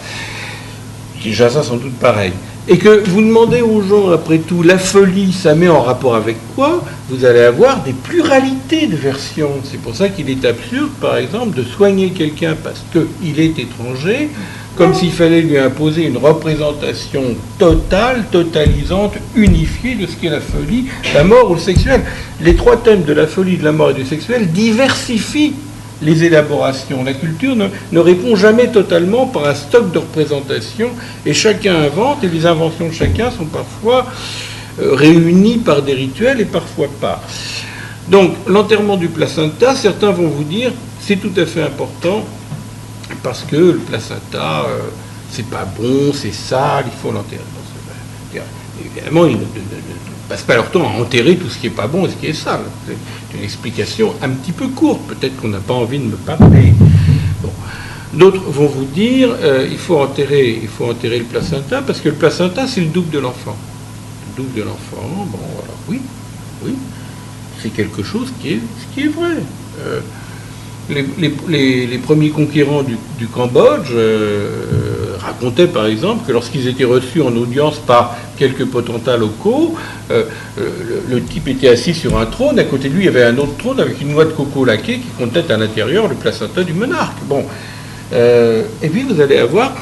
déjà ça sans doute pareil, et que vous demandez aux gens, après tout, la folie, ça met en rapport avec quoi ? Vous allez avoir des pluralités de versions. C'est pour ça qu'il est absurde, par exemple, de soigner quelqu'un parce qu'il est étranger, comme s'il fallait lui imposer une représentation totale, totalisante, unifiée de ce qu'est la folie, la mort ou le sexuel. Les trois thèmes de la folie, de la mort et du sexuel diversifient les élaborations. La culture ne répond jamais totalement par un stock de représentations et chacun invente et les inventions de chacun sont parfois réunies par des rituels et parfois pas. Donc l'enterrement du placenta, certains vont vous dire c'est tout à fait important parce que le placenta, c'est pas bon, c'est sale, il faut l'enterrer. Évidemment, ils ne passent pas leur temps à enterrer tout ce qui est pas bon et ce qui est sale. C'est une explication un petit peu courte. Peut-être qu'on n'a pas envie de me parler. Bon. D'autres vont vous dire il faut enterrer le placenta parce que le placenta, c'est le double de l'enfant. Le double de l'enfant, bon, alors oui, c'est quelque chose qui est vrai. Les premiers conquérants du Cambodge racontaient par exemple que lorsqu'ils étaient reçus en audience par quelques potentats locaux, le type était assis sur un trône, à côté de lui il y avait un autre trône avec une noix de coco laquée qui contenait à l'intérieur le placenta du monarque. Bon. Et puis vous allez avoir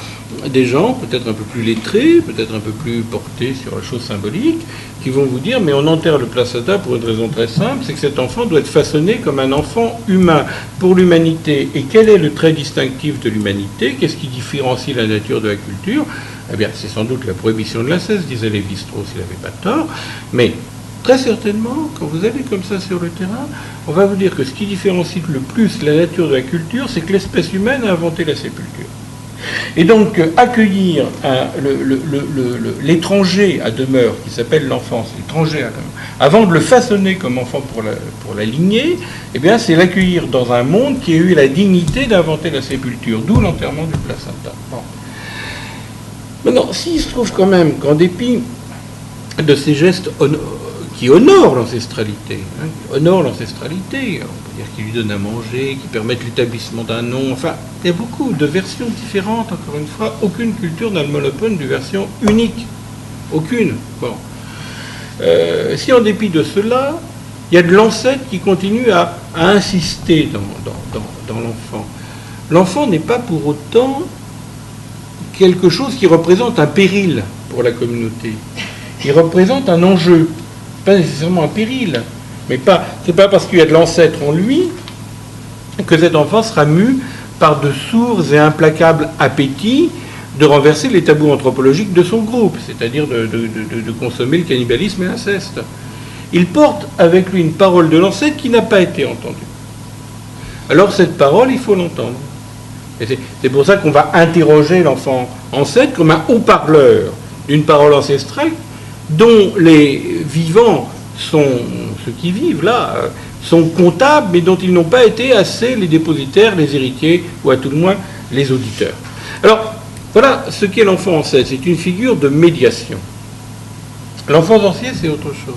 des gens peut-être un peu plus lettrés, peut-être un peu plus portés sur la chose symbolique, qui vont vous dire mais on enterre le placenta pour une raison très simple, c'est que cet enfant doit être façonné comme un enfant humain pour l'humanité. Et quel est le trait distinctif de l'humanité? Qu'est-ce qui différencie la nature de la culture? Eh bien c'est sans doute la prohibition de l'inceste, disait Lévi-Strauss, il n'avait pas tort, mais très certainement, quand vous allez comme ça sur le terrain, on va vous dire que ce qui différencie le plus la nature de la culture, c'est que l'espèce humaine a inventé la sépulture. Et donc, accueillir l'étranger à demeure, qui s'appelle l'enfant, c'est l'étranger à demeure, avant de le façonner comme enfant pour la lignée, eh bien, c'est l'accueillir dans un monde qui a eu la dignité d'inventer la sépulture, d'où l'enterrement du placenta. Bon. Maintenant, s'il se trouve quand même qu'en dépit de ces gestes qui honorent l'ancestralité, on peut dire qu'ils lui donnent à manger, qui permettent l'établissement d'un nom, enfin, il y a beaucoup de versions différentes, encore une fois, aucune culture n'a le monopole d'une version unique, aucune. Bon. Si en dépit de cela, il y a de l'ancêtre qui continue à insister dans l'enfant. L'enfant n'est pas pour autant quelque chose qui représente un péril pour la communauté. Il représente un enjeu. Pas nécessairement un péril, mais c'est pas parce qu'il y a de l'ancêtre en lui que cet enfant sera mu par de sourds et implacables appétits de renverser les tabous anthropologiques de son groupe, c'est-à-dire de consommer le cannibalisme et l'inceste. Il porte avec lui une parole de l'ancêtre qui n'a pas été entendue. Alors cette parole, il faut l'entendre. Et c'est pour ça qu'on va interroger l'enfant ancêtre comme un haut-parleur d'une parole ancestrale dont les vivants sont, ceux qui vivent là, sont comptables, mais dont ils n'ont pas été assez les dépositaires, les héritiers, ou à tout le moins les auditeurs. Alors, voilà ce qu'est l'enfant ancêtre. C'est une figure de médiation. L'enfant sorcier, c'est autre chose.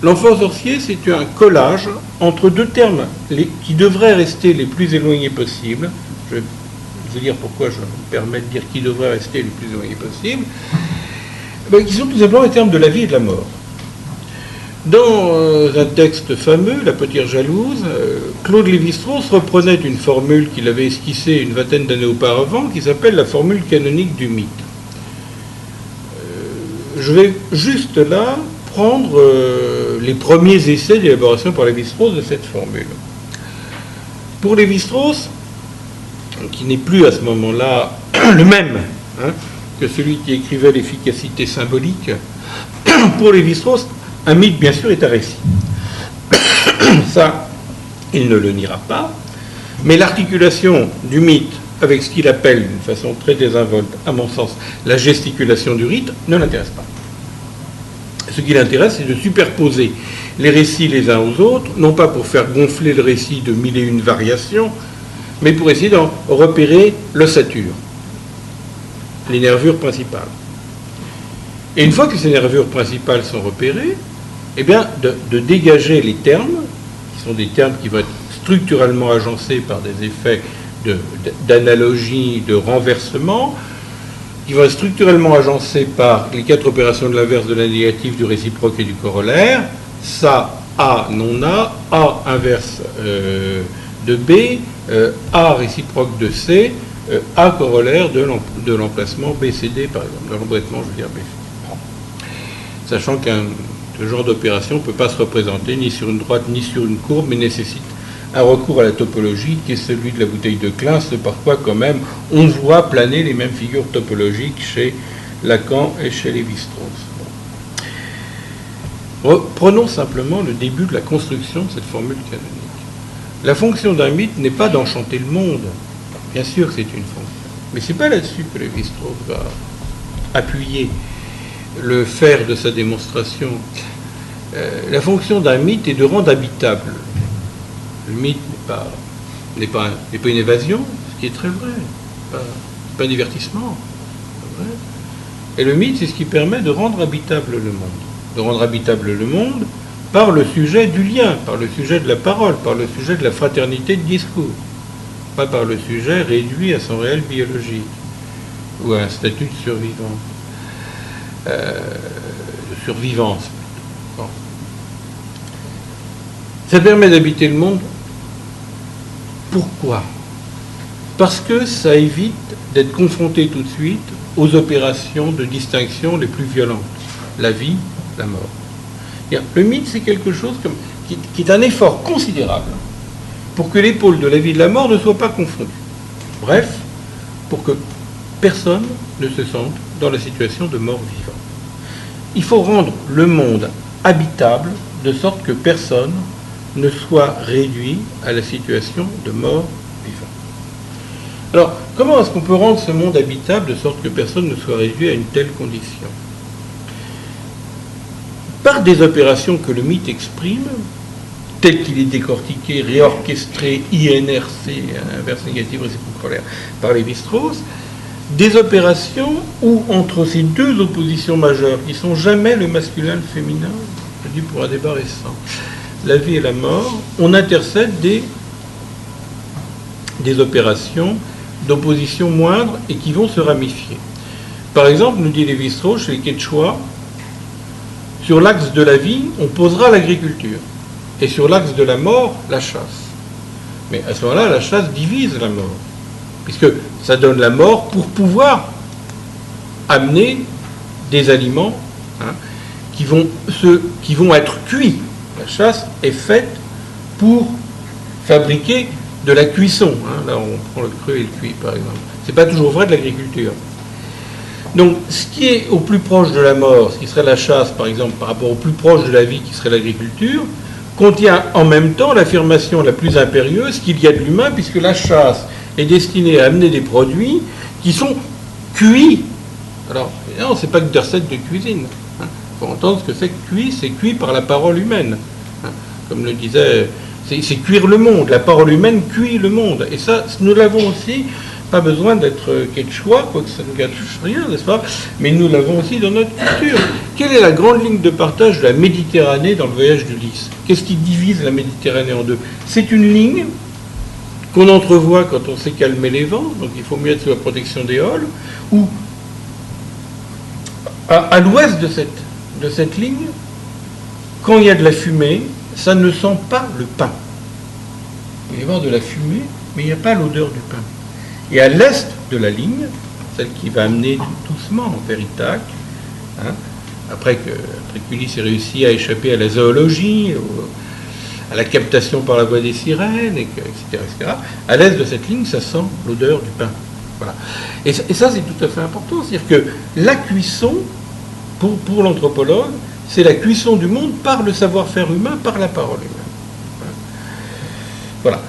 L'enfant sorcier, c'est un collage entre deux termes qui devraient rester les plus éloignés possibles. Je vais vous dire pourquoi je me permets de dire qui devraient rester les plus éloignés possibles. Qui sont tout simplement les termes de la vie et de la mort. Dans un texte fameux, La Potière jalouse, Claude Lévi-Strauss reprenait une formule qu'il avait esquissée une vingtaine d'années auparavant, qui s'appelle la formule canonique du mythe. Je vais juste là prendre les premiers essais d'élaboration par Lévi-Strauss de cette formule. Pour Lévi-Strauss, qui n'est plus à ce moment-là le même, que celui qui écrivait l'efficacité symbolique, pour Lévi-Strauss, un mythe, bien sûr, est un récit. Ça, il ne le niera pas, mais l'articulation du mythe avec ce qu'il appelle, d'une façon très désinvolte, à mon sens, la gesticulation du rite, ne l'intéresse pas. Ce qui l'intéresse, c'est de superposer les récits les uns aux autres, non pas pour faire gonfler le récit de 1001 variations, mais pour essayer d'en repérer l'ossature, les nervures principales. Et une fois que ces nervures principales sont repérées, eh bien, de dégager les termes, qui sont des termes qui vont être structurellement agencés par des effets d'analogie, de renversement, qui vont être structurellement agencés par les 4 opérations de l'inverse, de l'indicatif, du réciproque et du corollaire. Ça, A, non A, A inverse de B, A réciproque de C, A corollaire de l'emplacement BCD, par exemple, de l'emboîtement, je veux dire BCD. Sachant qu'un ce genre d'opération ne peut pas se représenter ni sur une droite ni sur une courbe, mais nécessite un recours à la topologie qui est celui de la bouteille de Klein, c'est parfois quand même on voit planer les mêmes figures topologiques chez Lacan et chez Lévi-Strauss. Bon. Prenons simplement le début de la construction de cette formule canonique. La fonction d'un mythe n'est pas d'enchanter le monde. Bien sûr que c'est une fonction. Mais ce n'est pas là-dessus que Lévi-Strauss va appuyer le fer de sa démonstration. La fonction d'un mythe est de rendre habitable. Le mythe n'est pas une évasion, ce qui est très vrai. Pas un divertissement. Vrai. Et le mythe, c'est ce qui permet de rendre habitable le monde. De rendre habitable le monde par le sujet du lien, par le sujet de la parole, par le sujet de la fraternité de discours. Pas par le sujet réduit à son réel biologique ou à un statut de survivant. De survivance. Bon. Ça permet d'habiter le monde. Pourquoi ? Parce que ça évite d'être confronté tout de suite aux opérations de distinction les plus violentes. La vie, la mort. Le mythe, c'est quelque chose qui est un effort considérable pour que les pôles de la vie et de la mort ne soient pas confondus. Bref, pour que personne ne se sente dans la situation de mort vivant. Il faut rendre le monde habitable de sorte que personne ne soit réduit à la situation de mort vivant. Alors, comment est-ce qu'on peut rendre ce monde habitable de sorte que personne ne soit réduit à une telle condition ? Par des opérations que le mythe exprime, tel qu'il est décortiqué, réorchestré, INRC, inverse négative réciproque corollaire, par Lévi-Strauss, des opérations où, entre ces deux oppositions majeures, qui ne sont jamais le masculin et le féminin, je dis pour un débat récent, la vie et la mort, on intercède des opérations d'opposition moindre et qui vont se ramifier. Par exemple, nous dit Lévi-Strauss, chez les Quechua, sur l'axe de la vie, on posera l'agriculture. Et sur l'axe de la mort, la chasse. Mais à ce moment-là, la chasse divise la mort. Puisque ça donne la mort pour pouvoir amener des aliments qui vont être cuits. La chasse est faite pour fabriquer de la cuisson. Là, on prend le cru et le cuit, par exemple. C'est pas toujours vrai de l'agriculture. Donc, ce qui est au plus proche de la mort, ce qui serait la chasse, par exemple, par rapport au plus proche de la vie, qui serait l'agriculture, contient en même temps l'affirmation la plus impérieuse qu'il y a de l'humain, puisque la chasse est destinée à amener des produits qui sont cuits. Alors, non, c'est pas que des recettes de cuisine. Il faut entendre ce que c'est que cuit, c'est cuit par la parole humaine. Comme le disait, c'est cuire le monde. La parole humaine cuit le monde. Et ça, nous l'avons aussi. Pas besoin d'être quechua, quoique ça ne gâche rien, n'est-ce pas ? Mais nous l'avons aussi dans notre culture. Quelle est la grande ligne de partage de la Méditerranée dans le voyage d'Ulysse ? Qu'est-ce qui divise la Méditerranée en deux ? C'est une ligne qu'on entrevoit quand on sait calmer les vents, donc il faut mieux être sous la protection des holes, où à l'ouest de cette ligne, quand il y a de la fumée, ça ne sent pas le pain. Il va y avoir de la fumée, mais il n'y a pas l'odeur du pain. Et à l'est de la ligne, celle qui va amener doucement vers Ithaque, après qu'Ulysse ait réussi à échapper à la zoologie, à la captation par la voix des sirènes, etc., à l'est de cette ligne, ça sent l'odeur du pain. Voilà. Et ça, c'est tout à fait important. C'est-à-dire que la cuisson, pour l'anthropologue, c'est la cuisson du monde par le savoir-faire humain, par la parole humaine. Voilà.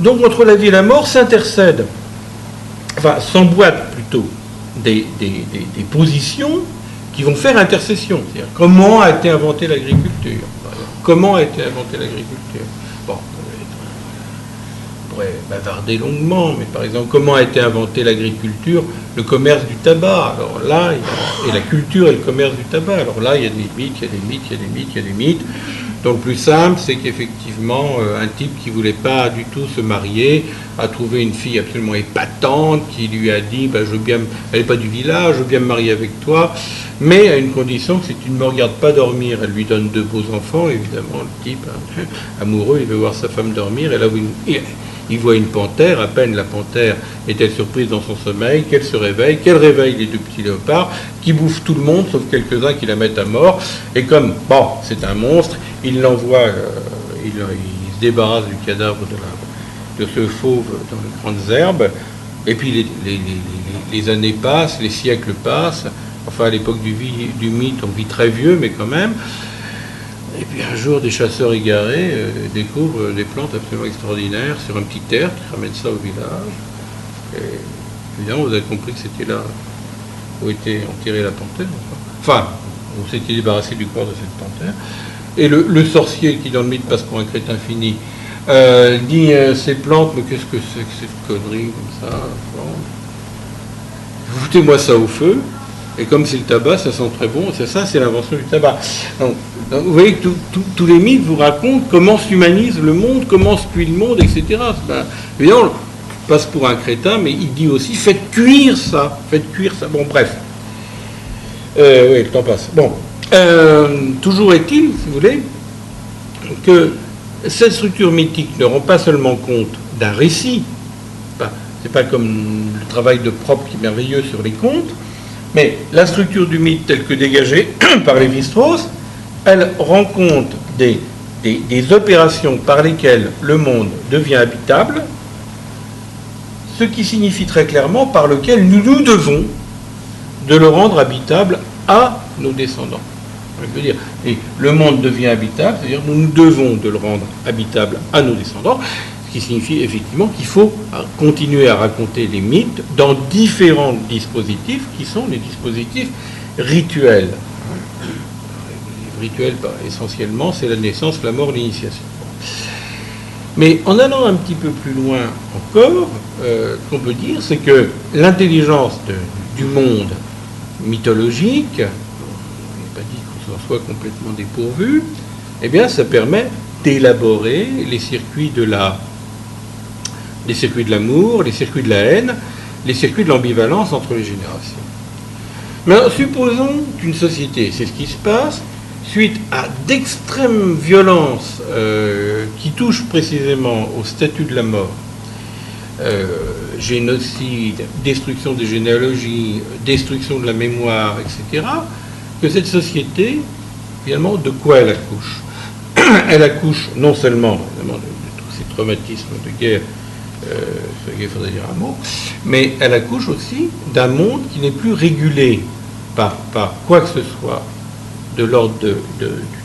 Donc, entre la vie et la mort s'intercèdent, s'emboîtent plutôt, des positions qui vont faire intercession. C'est-à-dire, comment a été inventée l'agriculture ? Comment a été inventée l'agriculture ? Bon, on pourrait bavarder longuement, mais par exemple, comment a été inventée l'agriculture ? Le commerce du tabac. Alors là, et la culture et le commerce du tabac. Alors là, il y a des mythes, il y a des mythes, il y a des mythes, il y a des mythes. Donc, le plus simple, c'est qu'effectivement, un type qui ne voulait pas du tout se marier a trouvé une fille absolument épatante qui lui a dit elle n'est pas du village, je veux bien me marier avec toi, mais à une condition que si tu ne me regardes pas dormir, elle lui donne 2 beaux enfants, évidemment, le type amoureux, il veut voir sa femme dormir, et là, il voit une panthère, à peine la panthère est-elle surprise dans son sommeil, qu'elle se réveille, qu'elle réveille les 2 petits léopards, qui bouffent tout le monde, sauf quelques-uns qui la mettent à mort, et comme, c'est un monstre, il l'envoie, il se débarrasse du cadavre de ce fauve dans les grandes herbes, et puis les années passent, les siècles passent, enfin à l'époque du mythe, on vit très vieux, mais quand même, Et puis un jour, des chasseurs égarés découvrent des plantes absolument extraordinaires sur un petit tertre, ils ramènent ça au village. Et évidemment, vous avez compris que c'était là où était enterrée la panthère. Enfin, on s'était débarrassé du corps de cette panthère. Et le sorcier, qui dans le mythe passe pour un crétin fini, dit ces plantes, mais qu'est-ce que c'est que cette connerie comme ça? Foutez-moi ça au feu. Et comme c'est le tabac, ça sent très bon. C'est ça, c'est l'invention du tabac. Donc, vous voyez que tous les mythes vous racontent comment s'humanise le monde, comment se cuit le monde, etc. Évidemment, il passe pour un crétin, mais il dit aussi faites cuire ça. Faites cuire ça. Bon, bref. Oui, le temps passe. Bon. Toujours est-il, si vous voulez, que cette structure mythique ne rend pas seulement compte d'un récit. C'est pas comme le travail de Propp qui est merveilleux sur les contes. Mais la structure du mythe telle que dégagée par Lévi-Strauss, elle rend compte des opérations par lesquelles le monde devient habitable, ce qui signifie très clairement par lequel nous devons de le rendre habitable à nos descendants. Je veux dire, et le monde devient habitable, c'est-à-dire nous devons de le rendre habitable à nos descendants, ce qui signifie effectivement qu'il faut continuer à raconter les mythes dans différents dispositifs qui sont les dispositifs rituels. Les rituels, essentiellement, c'est la naissance, la mort, l'initiation. Mais en allant un petit peu plus loin encore, ce qu'on peut dire, c'est que l'intelligence du monde mythologique, je n'ai pas dit qu'on s'en soit complètement dépourvu, eh bien ça permet d'élaborer les circuits de l'amour, les circuits de la haine, les circuits de l'ambivalence entre les générations. Mais alors, supposons qu'une société, c'est ce qui se passe, suite à d'extrêmes violences qui touchent précisément au statut de la mort, génocide, destruction des généalogies, destruction de la mémoire, etc., que cette société, finalement, de quoi elle accouche? Elle accouche non seulement évidemment, de tous ces traumatismes de guerre, il faudrait dire un mot, mais elle accouche aussi d'un monde qui n'est plus régulé par quoi que ce soit de l'ordre du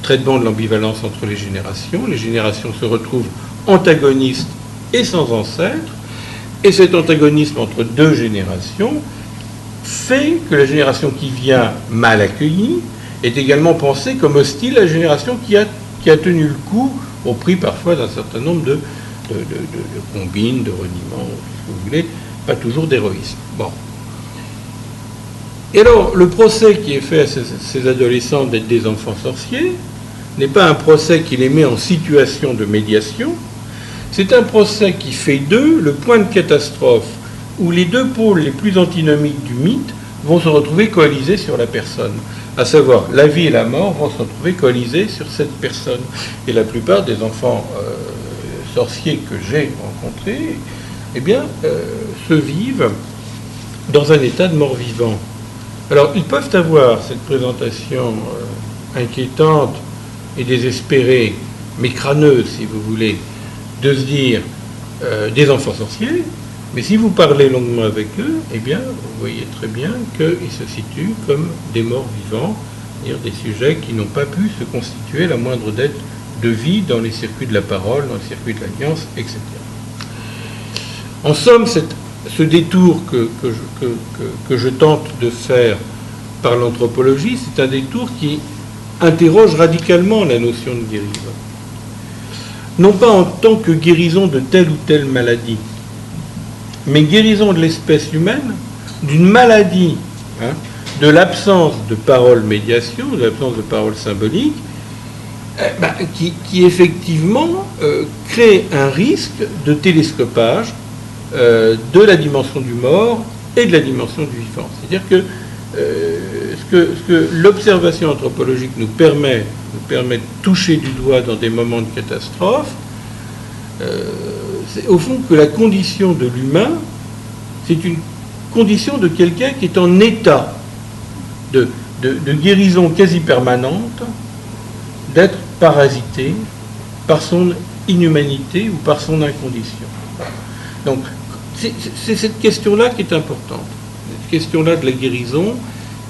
traitement de l'ambivalence entre les générations. Les générations se retrouvent antagonistes et sans ancêtres, et cet antagonisme entre deux générations fait que la génération qui vient mal accueillie est également pensée comme hostile à la génération qui a tenu le coup au prix parfois d'un certain nombre de combines, de reniements, ce que vous voulez, pas toujours d'héroïsme. Bon. Et alors, le procès qui est fait à ces adolescents d'être des enfants sorciers n'est pas un procès qui les met en situation de médiation, c'est un procès qui fait d'eux le point de catastrophe où les deux pôles les plus antinomiques du mythe vont se retrouver coalisés sur la personne. À savoir, la vie et la mort vont se retrouver coalisés sur cette personne. Et la plupart des enfants sorciers que j'ai rencontrés, eh bien, se vivent dans un état de mort-vivant. Alors, ils peuvent avoir cette présentation inquiétante et désespérée, mais crâneuse, si vous voulez, de se dire des enfants sorciers, mais si vous parlez longuement avec eux, eh bien, vous voyez très bien qu'ils se situent comme des morts vivants, c'est-à-dire des sujets qui n'ont pas pu se constituer la moindre dette de vie dans les circuits de la parole, dans les circuits de l'alliance, etc. En somme, ce détour que je tente de faire par l'anthropologie, c'est un détour qui interroge radicalement la notion de guérison. Non pas en tant que guérison de telle ou telle maladie, mais guérison de l'espèce humaine, d'une maladie, de l'absence de parole médiation, de l'absence de parole symbolique, qui effectivement crée un risque de télescopage de la dimension du mort et de la dimension du vivant. C'est-à-dire que ce que l'observation anthropologique nous permet de toucher du doigt dans des moments de catastrophe, c'est au fond que la condition de l'humain, c'est une condition de quelqu'un qui est en état de guérison quasi permanente, d'être parasité par son inhumanité ou par son incondition. Donc, c'est cette question-là qui est importante. Cette question-là de la guérison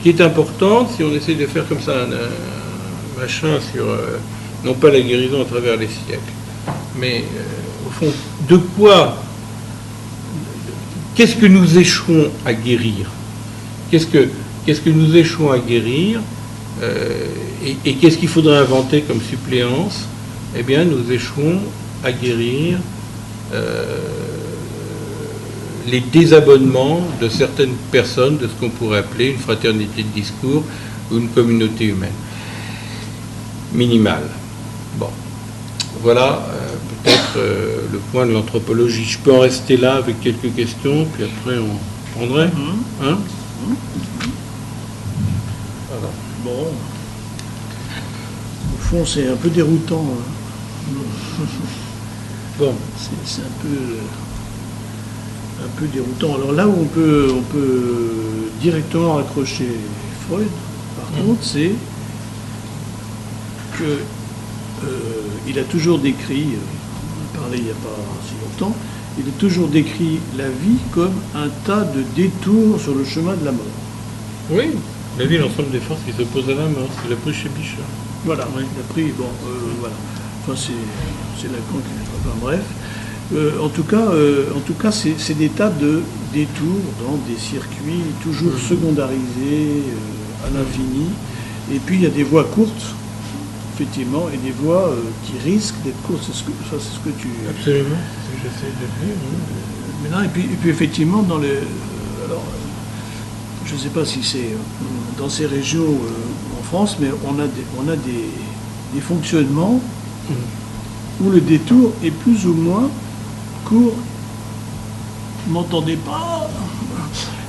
qui est importante, si on essaie de faire comme ça un machin sur non pas la guérison à travers les siècles. Mais au fond, de quoi, qu'est-ce que nous échouons à guérir? Qu'est-ce que nous échouons à guérir et qu'est-ce qu'il faudrait inventer comme suppléance? Eh bien, nous échouons à guérir les désabonnements de certaines personnes de ce qu'on pourrait appeler une fraternité de discours ou une communauté humaine minimale. Bon, voilà peut-être le point de l'anthropologie. Je peux en rester là avec quelques questions, puis après on prendrait. Hein? Voilà. Bon. Au fond, c'est un peu déroutant. Bon. C'est un peu déroutant. Alors là où on peut directement accrocher Freud, par contre, c'est que il a toujours décrit, on en a parlé il n'y a pas si longtemps, il a toujours décrit la vie comme un tas de détours sur le chemin de la mort. Oui, la vie est l'ensemble des forces qui s'opposent à la mort, c'est la pris chez Bichat. Voilà, oui. Il a pris, bon, voilà. Enfin, c'est Lacan qui... Enfin, bref. En tout cas, c'est des tas de détours dans des circuits toujours secondarisés à l'infini. Et puis, il y a des voies courtes, effectivement, et des voies qui risquent d'être courtes. C'est ce que tu... Absolument, c'est ce que j'essaie de dire. Maintenant, et puis effectivement, dans les... alors, je ne sais pas si c'est dans ces régions en France, mais on a des fonctionnements où le détour est plus ou moins court. Vous m'entendez pas?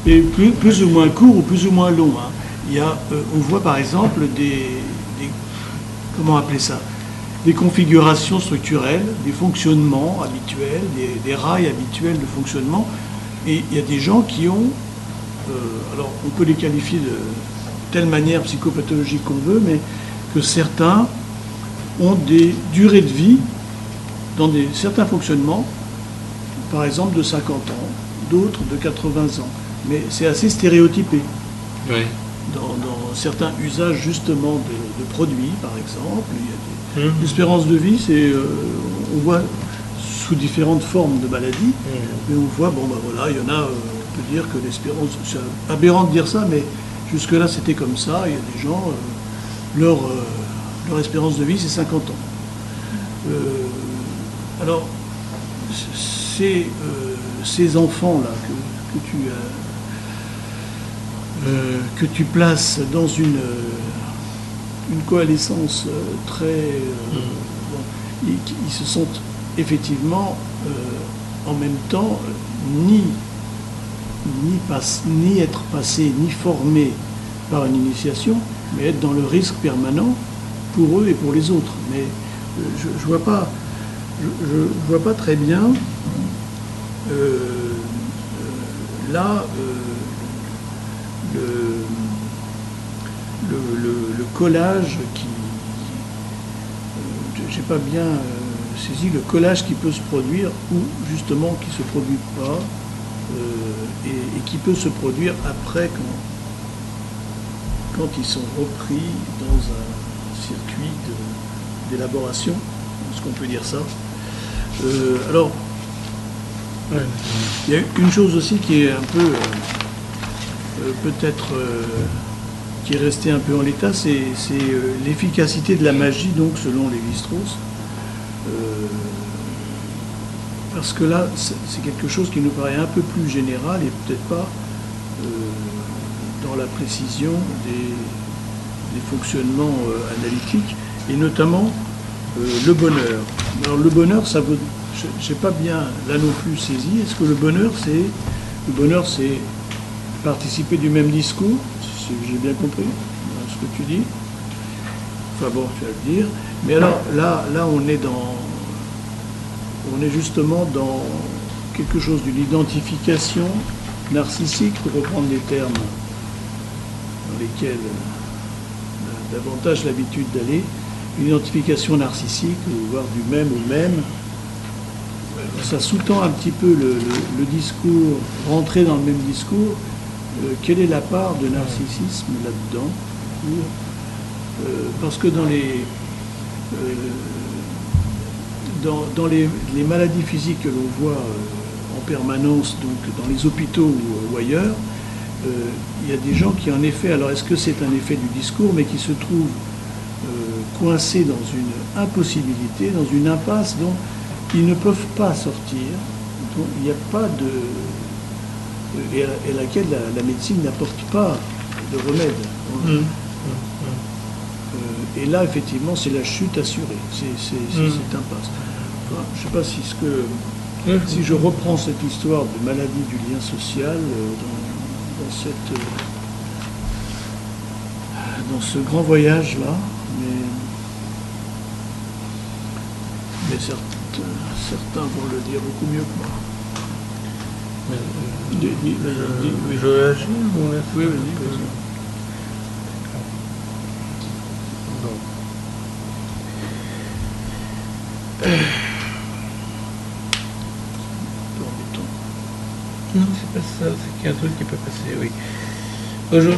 Et plus ou moins court ou plus ou moins long. Hein. Il y a, on voit par exemple des comment appeler ça? Des configurations structurelles, des fonctionnements habituels, des rails habituels de fonctionnement. Et il y a des gens qui ont, alors on peut les qualifier de telle manière psychopathologique qu'on veut, mais que certains ont des durées de vie dans certains fonctionnements, par exemple de 50 ans, d'autres de 80 ans. Mais c'est assez stéréotypé. Oui. Dans certains usages justement de produits, par exemple, il y a des espérances de vie, on voit sous différentes formes de maladies, mais on voit, bon ben voilà, il y en a, on peut dire que l'espérance, c'est aberrant de dire ça, mais jusque-là c'était comme ça, il y a des gens, leur espérance de vie c'est 50 ans. Alors, ces enfants-là que tu places dans une coalescence très... bon, ils se sentent effectivement en même temps ni être passés, ni formés par une initiation, mais être dans le risque permanent pour eux et pour les autres. Mais je vois pas très bien là le collage qui... j'ai pas bien saisi le collage qui peut se produire ou justement qui se produit pas et qui peut se produire après quand ils sont repris dans un circuit d'élaboration, est-ce qu'on peut dire ça? Alors, il y a une chose aussi qui est un peu, peut-être, qui est restée un peu en l'état, c'est l'efficacité de la magie, donc selon Lévi-Strauss. Parce que là, c'est quelque chose qui nous paraît un peu plus général et peut-être pas dans la précision des fonctionnements analytiques, et notamment le bonheur. Alors le bonheur, ça veut... Je n'ai pas bien là non plus saisi. Est-ce que le bonheur, c'est participer du même discours, si j'ai bien compris ce que tu dis? Enfin bon, tu vas le dire. Mais alors là on est justement dans quelque chose d'une identification narcissique, pour reprendre des termes dans lesquels on a davantage l'habitude d'aller, une identification narcissique, voire du même au même. Ça sous-tend un petit peu le discours, rentrer dans le même discours. Quelle est la part de narcissisme là-dedans? Parce que dans dans les maladies physiques que l'on voit en permanence, donc dans les hôpitaux ou ailleurs, il y a des gens qui en effet, alors est-ce que c'est un effet du discours, mais qui se trouvent coincés dans une impossibilité, dans une impasse dont ils ne peuvent pas sortir, dont il n'y a pas de... et à laquelle la médecine n'apporte pas de remède. Et là, effectivement, c'est la chute assurée, c'est cette impasse. Enfin, je ne sais pas si je reprends cette histoire de maladie du lien social dans ce grand voyage-là, mais certains vont le dire beaucoup mieux que moi. Je réagis ou oui, vas-y. Non, c'est pas ça, c'est qu'il y a un truc qui peut passer, oui. Je vais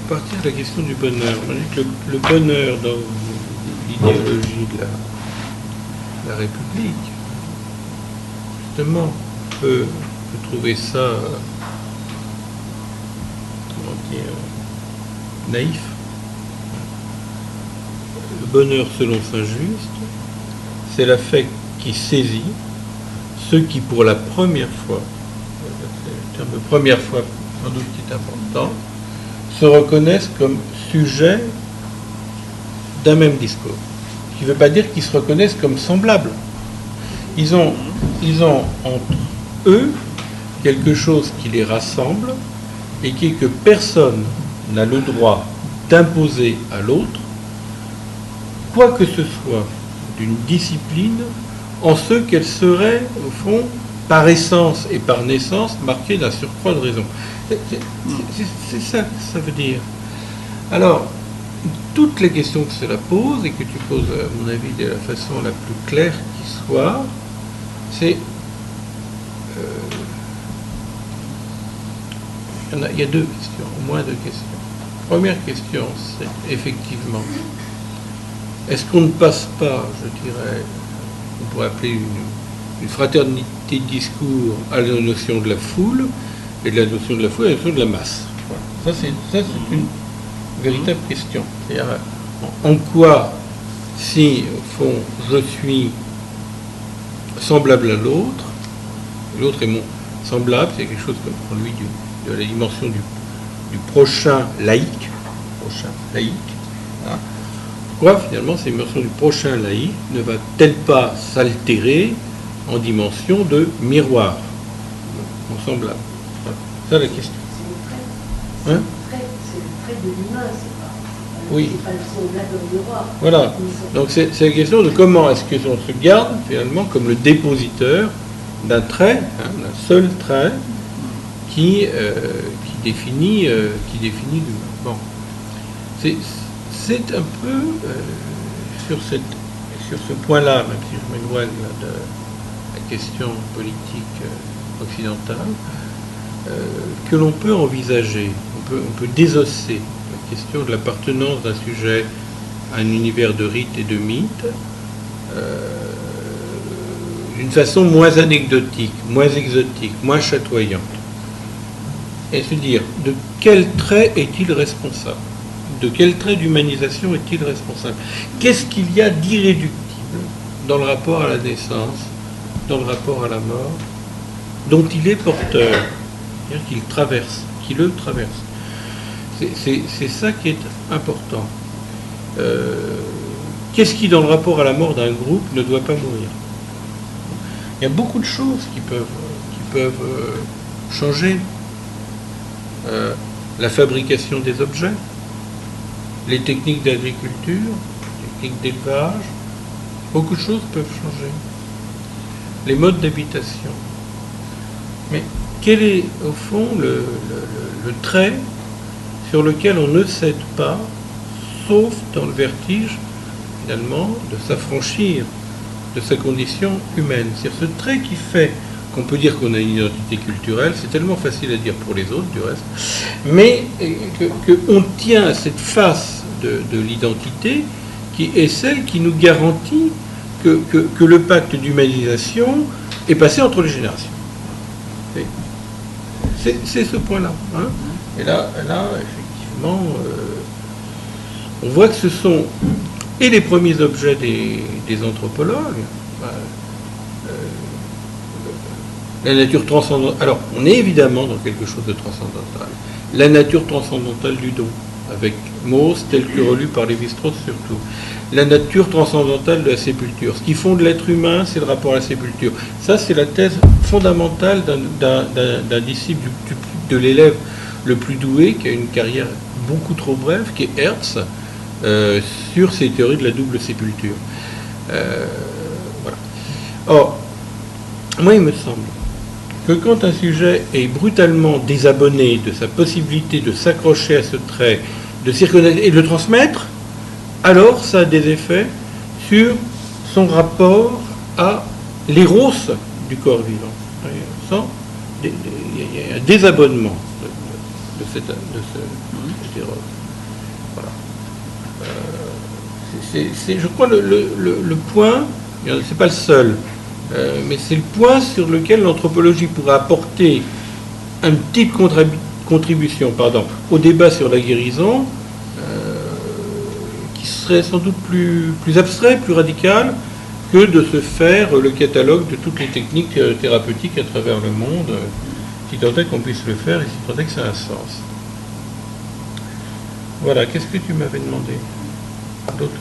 partir de la question du bonheur. On dit que le bonheur dans l'idéologie de la République, justement, on peut trouver ça, comment dire, naïf. Le bonheur selon Saint-Just, c'est l'affect qui saisit ceux qui, pour la première fois, le terme première fois, sans doute qui est important, se reconnaissent comme sujet d'un même discours. Ce qui ne veut pas dire qu'ils se reconnaissent comme semblables. Ils ont entre eux quelque chose qui les rassemble et qui est que personne n'a le droit d'imposer à l'autre quoi que ce soit d'une discipline en ce qu'elle serait, au fond, par essence et par naissance, marquée d'un surcroît de raison. C'est ça que ça veut dire. Alors, toutes les questions que cela pose, et que tu poses, à mon avis, de la façon la plus claire qui soit, c'est... il y a deux questions, au moins deux questions. Première question, c'est effectivement, est-ce qu'on ne passe pas, je dirais, on pourrait appeler une fraternité de discours à la notion de la foule, et de la notion de la foule à la notion de la masse. Voilà. Ça, c'est une véritable question. C'est-à-dire, en quoi, si, au fond, je suis semblable à l'autre, l'autre est mon semblable, c'est quelque chose comme pour lui de la dimension du prochain laïque, hein. Pourquoi, finalement, cette dimension du prochain laïque ne va-t-elle pas s'altérer en dimension de miroir, mon semblable? C'est ça la question. C'est le trait de l'humain, c'est pas le semblable au miroir. Voilà. Donc c'est la question de comment est-ce qu'on se garde, finalement, comme le dépositeur d'un trait, d'un seul trait, qui définit l'humain. Bon. C'est un peu sur ce point-là, même si je m'éloigne de la question politique occidentale, que l'on peut envisager, on peut désosser la question de l'appartenance d'un sujet à un univers de rites et de mythes d'une façon moins anecdotique, moins exotique, moins chatoyante. Et se dire, de quel trait est-il responsable? De quel trait d'humanisation est-il responsable? Qu'est-ce qu'il y a d'irréductible dans le rapport à la naissance, dans le rapport à la mort, dont il est porteur, c'est-à-dire qu'il traverse, qu'il le traverse? C'est ça qui est important. Qu'est-ce qui, dans le rapport à la mort d'un groupe, ne doit pas mourir? Il y a beaucoup de choses qui peuvent changer. La fabrication des objets, les techniques d'agriculture, les techniques d'élevage, beaucoup de choses peuvent changer. Les modes d'habitation. Mais quel est, au fond, le trait sur lequel on ne cède pas, sauf dans le vertige, finalement, de s'affranchir de sa condition humaine? C'est ce trait qui fait qu'on peut dire qu'on a une identité culturelle, c'est tellement facile à dire pour les autres, du reste, mais qu'on tient à cette face de l'identité qui est celle qui nous garantit que le pacte d'humanisation est passé entre les générations. C'est ce point-là. Hein. Et là, effectivement, on voit que ce sont et les premiers objets des anthropologues, la nature transcendantale. Alors, on est évidemment dans quelque chose de transcendantal. La nature transcendantale du don, avec Mauss, tel que relu par Lévi-Strauss surtout. La nature transcendantale de la sépulture. Ce qui fonde l'être humain, c'est le rapport à la sépulture. Ça, c'est la thèse fondamentale d'un disciple de l'élève le plus doué, qui a une carrière beaucoup trop brève, qui est Hertz, sur ces théories de la double sépulture. Voilà. Or, moi, il me semble que quand un sujet est brutalement désabonné de sa possibilité de s'accrocher à ce trait, de s'y reconnaître et de le transmettre, alors ça a des effets sur son rapport à l'éros du corps vivant. Il y a un désabonnement de cet éros. Voilà. C'est, je crois, le point, c'est pas le seul, mais c'est le point sur lequel l'anthropologie pourrait apporter une petite contribution au débat sur la guérison, qui serait sans doute plus abstrait, plus radical, que de se faire le catalogue de toutes les techniques thérapeutiques à travers le monde, si tant est qu'on puisse le faire et si tant est que ça a un sens. Voilà, qu'est-ce que tu m'avais demandé d'autre?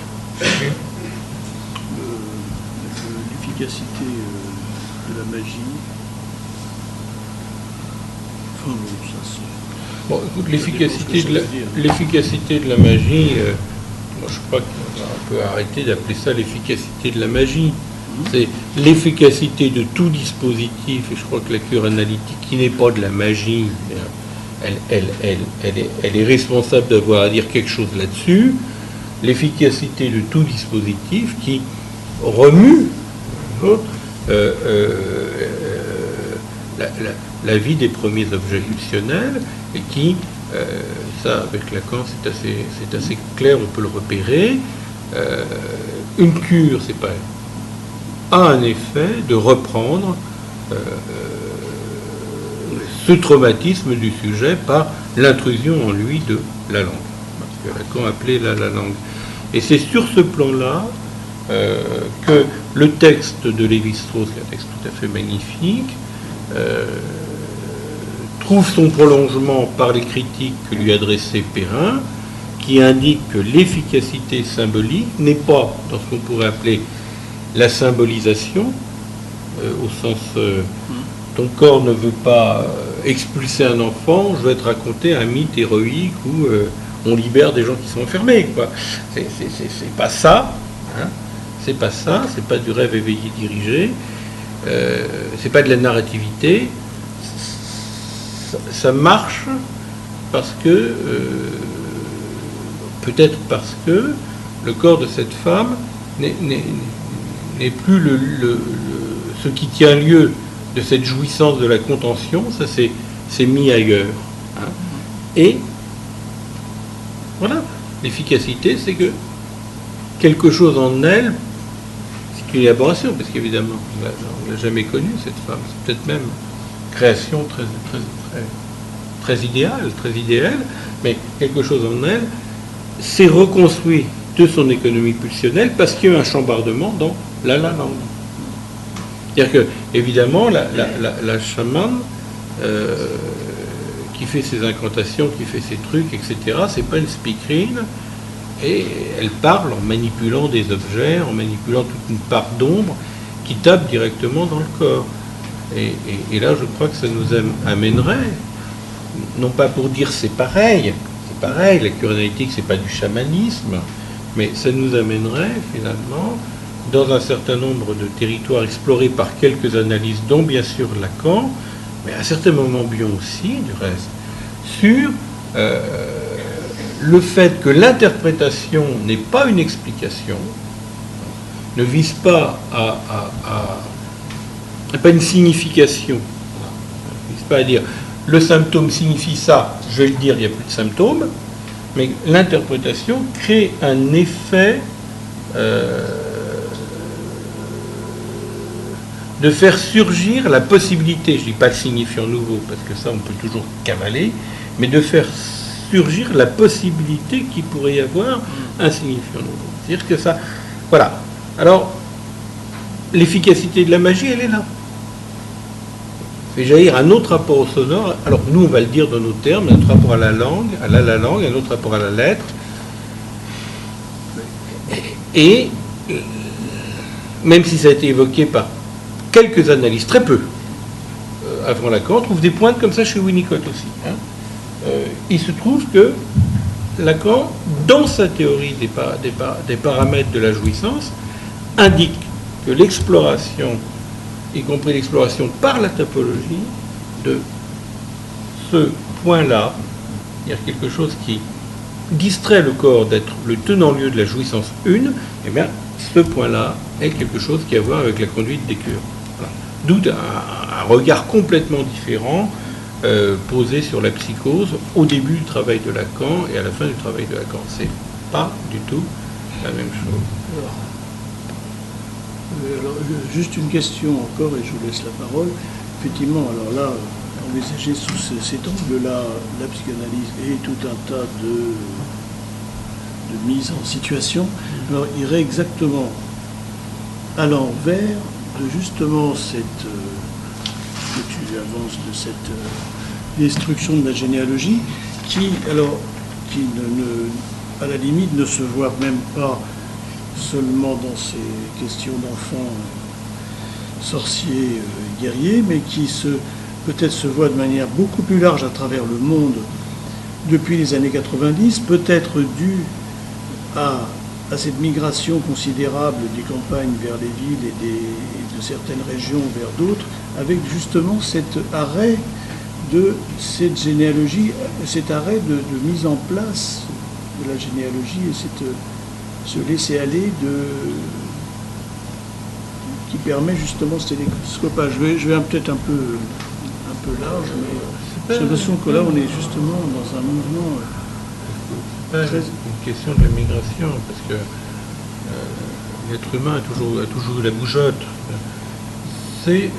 L'efficacité de la magie. Enfin, bon, ça c'est... Bon, écoute, l'efficacité de la magie, moi je crois qu'on peut arrêter d'appeler ça l'efficacité de la magie. C'est l'efficacité de tout dispositif, et je crois que la cure analytique, qui n'est pas de la magie, elle est responsable d'avoir à dire quelque chose là-dessus. L'efficacité de tout dispositif qui remue la vie des premiers objets pulsionnels, et qui, ça avec Lacan c'est assez clair, on peut le repérer, une cure, c'est pas a un effet de reprendre ce traumatisme du sujet par l'intrusion en lui de la langue, ce que Lacan appelait la langue. Et c'est sur ce plan-là que le texte de Lévi-Strauss, qui est un texte tout à fait magnifique, trouve son prolongement par les critiques que lui adressait Perrin, qui indique que l'efficacité symbolique n'est pas dans ce qu'on pourrait appeler la symbolisation, au sens ton corps ne veut pas expulser un enfant, je vais te raconter un mythe héroïque où on libère des gens qui sont enfermés, quoi. C'est pas ça, hein. C'est pas ça, c'est pas du rêve éveillé dirigé, c'est pas de la narrativité. Ça marche parce que, peut-être parce que le corps de cette femme n'est plus ce qui tient lieu de cette jouissance de la contention, ça c'est mis ailleurs. Hein. Et voilà, l'efficacité, c'est que quelque chose en elle, c'est une élaboration, parce qu'évidemment, on ne l'a jamais connue, cette femme, c'est peut-être même création très idéale, mais quelque chose en elle s'est reconstruit de son économie pulsionnelle parce qu'il y a eu un chambardement dans la langue. C'est-à-dire que, évidemment, la chamane qui fait ses incantations, qui fait ses trucs, etc., c'est pas une speakerine, et elle parle en manipulant des objets, en manipulant toute une part d'ombre qui tape directement dans le corps. Et là, je crois que ça nous amènerait, non pas pour dire c'est pareil, la cure analytique, c'est pas du chamanisme, mais ça nous amènerait finalement dans un certain nombre de territoires explorés par quelques analyses, dont bien sûr Lacan, mais à certains moments Bion aussi, du reste, sur le fait que l'interprétation n'est pas une explication, ne vise pas pas une signification, ne vise pas à dire le symptôme signifie ça, je vais le dire, il n'y a plus de symptôme, mais l'interprétation crée un effet de faire surgir la possibilité, je ne dis pas le signifiant nouveau, parce que ça on peut toujours cavaler, mais de faire surgir la possibilité qu'il pourrait y avoir un signifiant nouveau. C'est-à-dire que ça... Voilà. Alors, l'efficacité de la magie, elle est là. Fait jaillir un autre rapport au sonore. Alors, nous, on va le dire dans nos termes, notre rapport à la langue, un autre rapport à la lettre. Et, même si ça a été évoqué par quelques analystes, très peu, avant Lacan, on trouve des pointes comme ça chez Winnicott aussi. Hein. Il se trouve que Lacan, dans sa théorie des paramètres de la jouissance, indique que l'exploration, y compris l'exploration par la topologie, de ce point-là, c'est-à-dire quelque chose qui distrait le corps d'être le tenant-lieu de la jouissance une, eh bien, ce point-là est quelque chose qui a à voir avec la conduite des cures. Voilà. D'où un regard complètement différent posé sur la psychose au début du travail de Lacan et à la fin du travail de Lacan. C'est pas du tout la même chose. Alors, juste une question encore, et je vous laisse la parole. Effectivement, alors là, envisager sous cet angle-là la psychanalyse et tout un tas de mise en situation, alors irait exactement à l'envers de justement cette que tu avances de cette destruction de la généalogie qui à la limite ne se voit même pas seulement dans ces questions d'enfants sorciers, guerriers, mais qui peut-être se voit de manière beaucoup plus large à travers le monde depuis les années 90, peut-être dû à cette migration considérable des campagnes vers les villes et de certaines régions vers d'autres, avec justement cet arrêt de cette généalogie, cet arrêt de mise en place de la généalogie et ce laisser-aller qui permet justement ce télescopage. Je vais peut-être un peu large, mais j'ai l'impression que là on est justement dans un mouvement très... une question de la migration, parce que l'être humain a toujours eu la bougeotte. C'est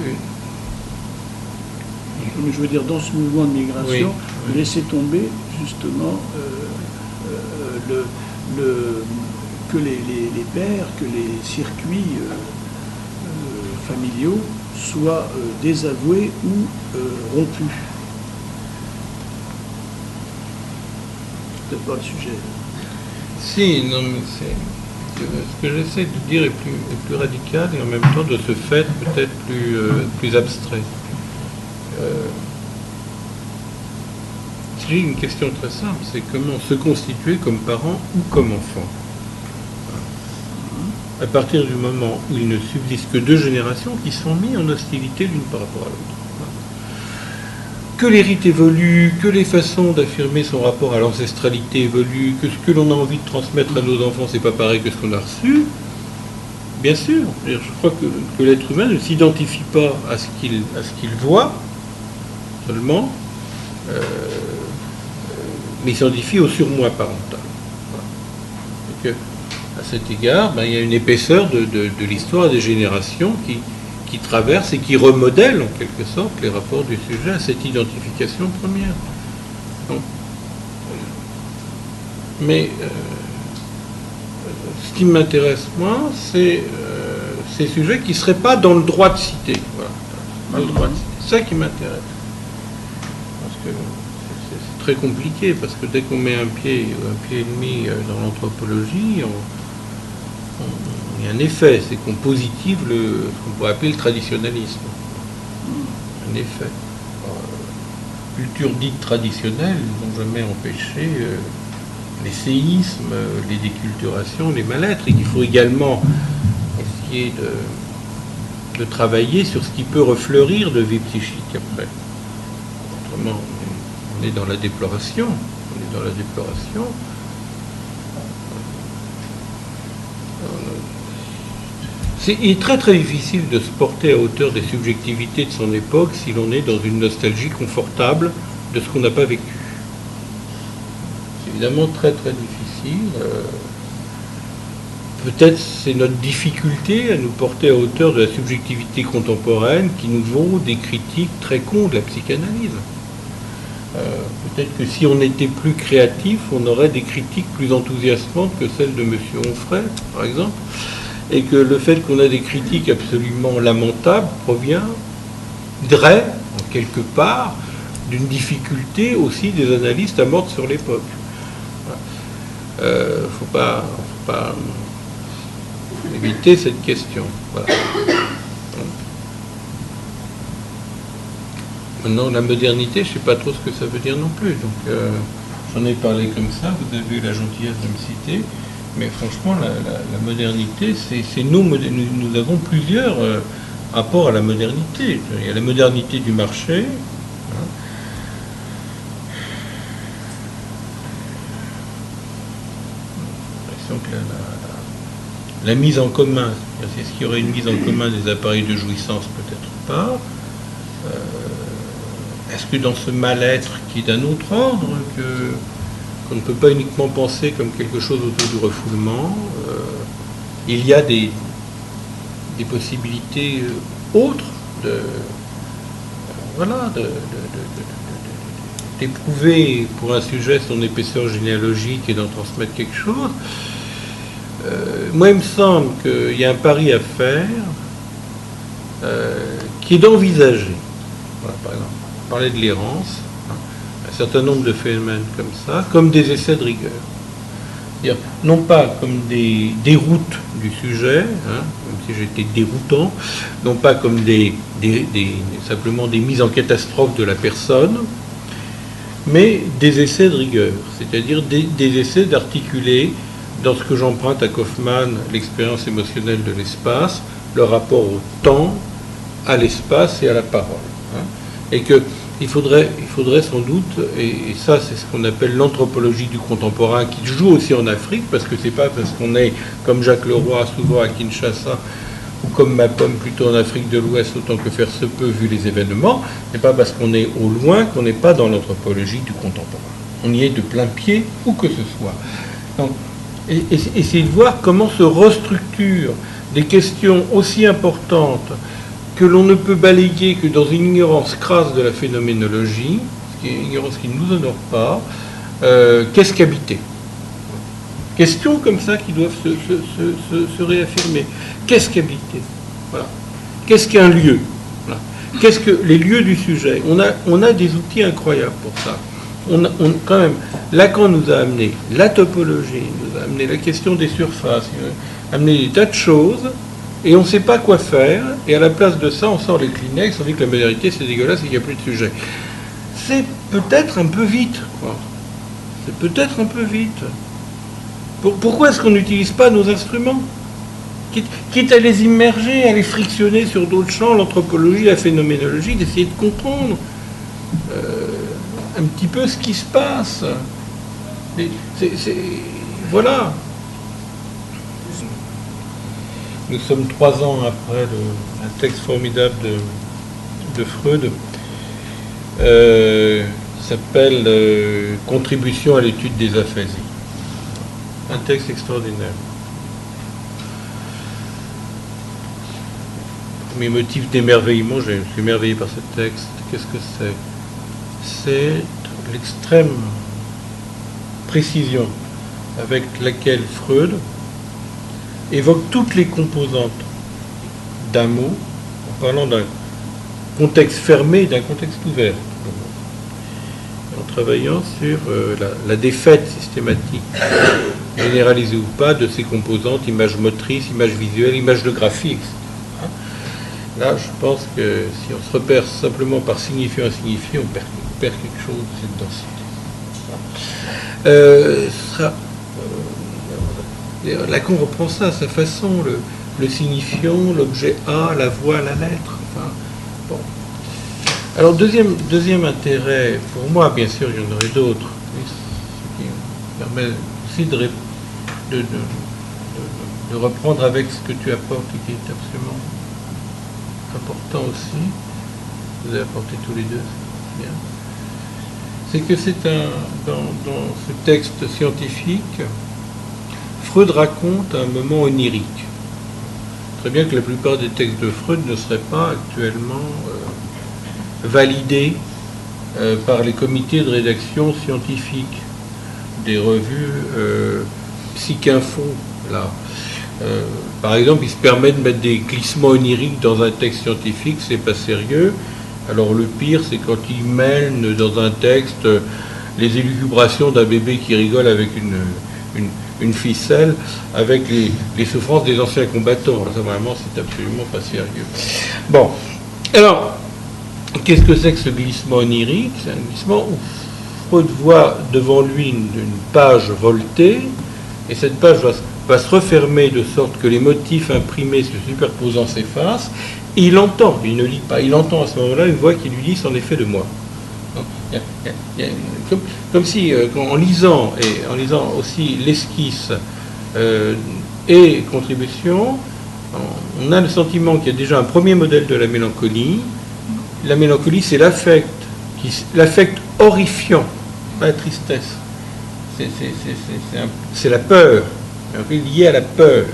mais je veux dire, dans ce mouvement de migration, oui. Laisser tomber justement que les pères, que les circuits familiaux soient désavoués ou rompus. Peut-être pas le sujet. Si, non, mais ce que j'essaie de dire est plus radical et en même temps de ce fait peut-être plus abstrait. J'ai une question très simple, c'est comment se constituer comme parent ou comme enfant. À partir du moment où il ne subsiste que deux générations qui sont mises en hostilité l'une par rapport à l'autre. Que les rites évoluent, que les façons d'affirmer son rapport à l'ancestralité évoluent, que ce que l'on a envie de transmettre à nos enfants, c'est pas pareil que ce qu'on a reçu. Bien sûr, je crois que l'être humain ne s'identifie pas à ce qu'il voit seulement, mais il s'identifie au surmoi parental. Voilà. Et que, à cet égard, il y a une épaisseur de l'histoire des générations qui traverse et qui remodèle en quelque sorte les rapports du sujet à cette identification première. Donc, mais ce qui m'intéresse moi, c'est ces sujets qui ne seraient pas dans le droit de citer. Voilà. Le droit de citer. C'est ça qui m'intéresse. Parce que c'est très compliqué, parce que dès qu'on met un pied et demi dans l'anthropologie, il y a un effet, c'est qu'on positive ce qu'on pourrait appeler le traditionnalisme. Un effet. Culture dite traditionnelle, ils n'ont jamais empêché les séismes, les déculturations, les mal-être, et qu'il faut également essayer de travailler sur ce qui peut refleurir de vie psychique après. Autrement, on est dans la déploration. Il est très très difficile de se porter à hauteur des subjectivités de son époque si l'on est dans une nostalgie confortable de ce qu'on n'a pas vécu. C'est évidemment très très difficile. peut-être c'est notre difficulté à nous porter à hauteur de la subjectivité contemporaine qui nous vaut des critiques très cons de la psychanalyse. Peut-être que si on était plus créatif, on aurait des critiques plus enthousiasmantes que celles de M. Onfray, par exemple, et que le fait qu'on a des critiques absolument lamentables proviendrait, en quelque part, d'une difficulté aussi des analystes à mordre sur l'époque. Faut pas éviter cette question. Voilà. Maintenant, la modernité, je ne sais pas trop ce que ça veut dire non plus. Donc, j'en ai parlé comme ça, vous avez eu la gentillesse de me citer. Mais franchement, la modernité, c'est nous avons plusieurs rapports à la modernité. Il y a la modernité du marché. Hein. J'ai l'impression que la mise en commun, est-ce qu'il y aurait une mise en commun des appareils de jouissance? Peut-être pas. Est-ce que dans ce mal-être qui est d'un autre ordre, qu'on ne peut pas uniquement penser comme quelque chose autour du refoulement, il y a des possibilités autres d'éprouver pour un sujet son épaisseur généalogique et d'en transmettre quelque chose. Moi, il me semble qu'il y a un pari à faire qui est d'envisager, voilà, par exemple, on parlait de l'errance, un certain nombre de phénomènes comme ça, comme des essais de rigueur. C'est-à-dire, non pas comme des déroutes du sujet, hein, même si j'étais déroutant, non pas comme simplement des mises en catastrophe de la personne, mais des essais de rigueur, c'est-à-dire des essais d'articuler, dans ce que j'emprunte à Kaufmann, l'expérience émotionnelle de l'espace, le rapport au temps, à l'espace et à la parole. Hein, et qu'il faudrait sans doute, et ça c'est ce qu'on appelle l'anthropologie du contemporain, qui joue aussi en Afrique, parce que c'est pas parce qu'on est, comme Jacques Leroy, souvent à Kinshasa, ou comme ma pomme plutôt en Afrique de l'Ouest, autant que faire se peut vu les événements, c'est pas parce qu'on est au loin qu'on n'est pas dans l'anthropologie du contemporain. On y est de plein pied, où que ce soit. Donc, essayer de voir comment se restructurent des questions aussi importantes que l'on ne peut balayer que dans une ignorance crasse de la phénoménologie, ce qui est une ignorance qui ne nous honore pas. Qu'est-ce qu'habiter? Questions comme ça qui doivent se réaffirmer. Qu'est-ce qu'habiter? Voilà. Qu'est-ce qu'un lieu? Voilà. Qu'est-ce que les lieux du sujet? On a des outils incroyables pour ça. Quand même, Lacan nous a amené la topologie, nous a amené la question des surfaces, il nous a amené des tas de choses, et on ne sait pas quoi faire, et à la place de ça, on sort les Kleenex, on dit que la modernité c'est dégueulasse et qu'il n'y a plus de sujet. C'est peut-être un peu vite, quoi. C'est peut-être un peu vite. Pourquoi est-ce qu'on n'utilise pas nos instruments? Quitte à les immerger, à les frictionner sur d'autres champs, l'anthropologie, la phénoménologie, d'essayer de comprendre un petit peu ce qui se passe. Voilà. Nous sommes 3 ans après un texte formidable de Freud, s'appelle Contribution à l'étude des aphaisies. Un texte extraordinaire. Mes motifs d'émerveillement, je suis émerveillé par ce texte. Qu'est-ce que c'est? C'est l'extrême précision avec laquelle Freud évoque toutes les composantes d'un mot en parlant d'un contexte fermé et d'un contexte ouvert, en travaillant sur la défaite systématique, généralisée ou pas, de ces composantes, images motrices, images visuelles, images de graphie, etc. Là, je pense que si on se repère simplement par signifiant insignifié, on perd quelque chose de cette densité. Lacan reprend ça à sa façon, le signifiant, l'objet A, la voix, la lettre. Enfin, bon. Alors, deuxième intérêt, pour moi, bien sûr, il y en aurait d'autres, ce qui me permet aussi de reprendre avec ce que tu apportes et qui est absolument important aussi. Vous avez apporté tous les deux, c'est bien. C'est que dans ce texte scientifique, Freud raconte un moment onirique. Très bien que la plupart des textes de Freud ne seraient pas actuellement validés par les comités de rédaction scientifiques des revues Psychinfo, là. Par exemple, il se permet de mettre des glissements oniriques dans un texte scientifique, c'est pas sérieux. Alors le pire, c'est quand il mêle dans un texte les élucubrations d'un bébé qui rigole avec une ficelle, avec les souffrances des anciens combattants. Ça, vraiment, c'est absolument pas sérieux. Bon, alors, qu'est-ce que c'est que ce glissement onirique? C'est un glissement où Freud voit devant lui une page voltée, et cette page va se refermer de sorte que les motifs imprimés se superposant s'effacent, et il entend, il ne lit pas, il entend à ce moment-là une voix qui lui dit « c'en est fait de moi ». Comme si, en lisant aussi l'esquisse et contribution, on a le sentiment qu'il y a déjà un premier modèle de la mélancolie. La mélancolie, c'est l'affect horrifiant, pas la tristesse. C'est la peur, lié à la peur,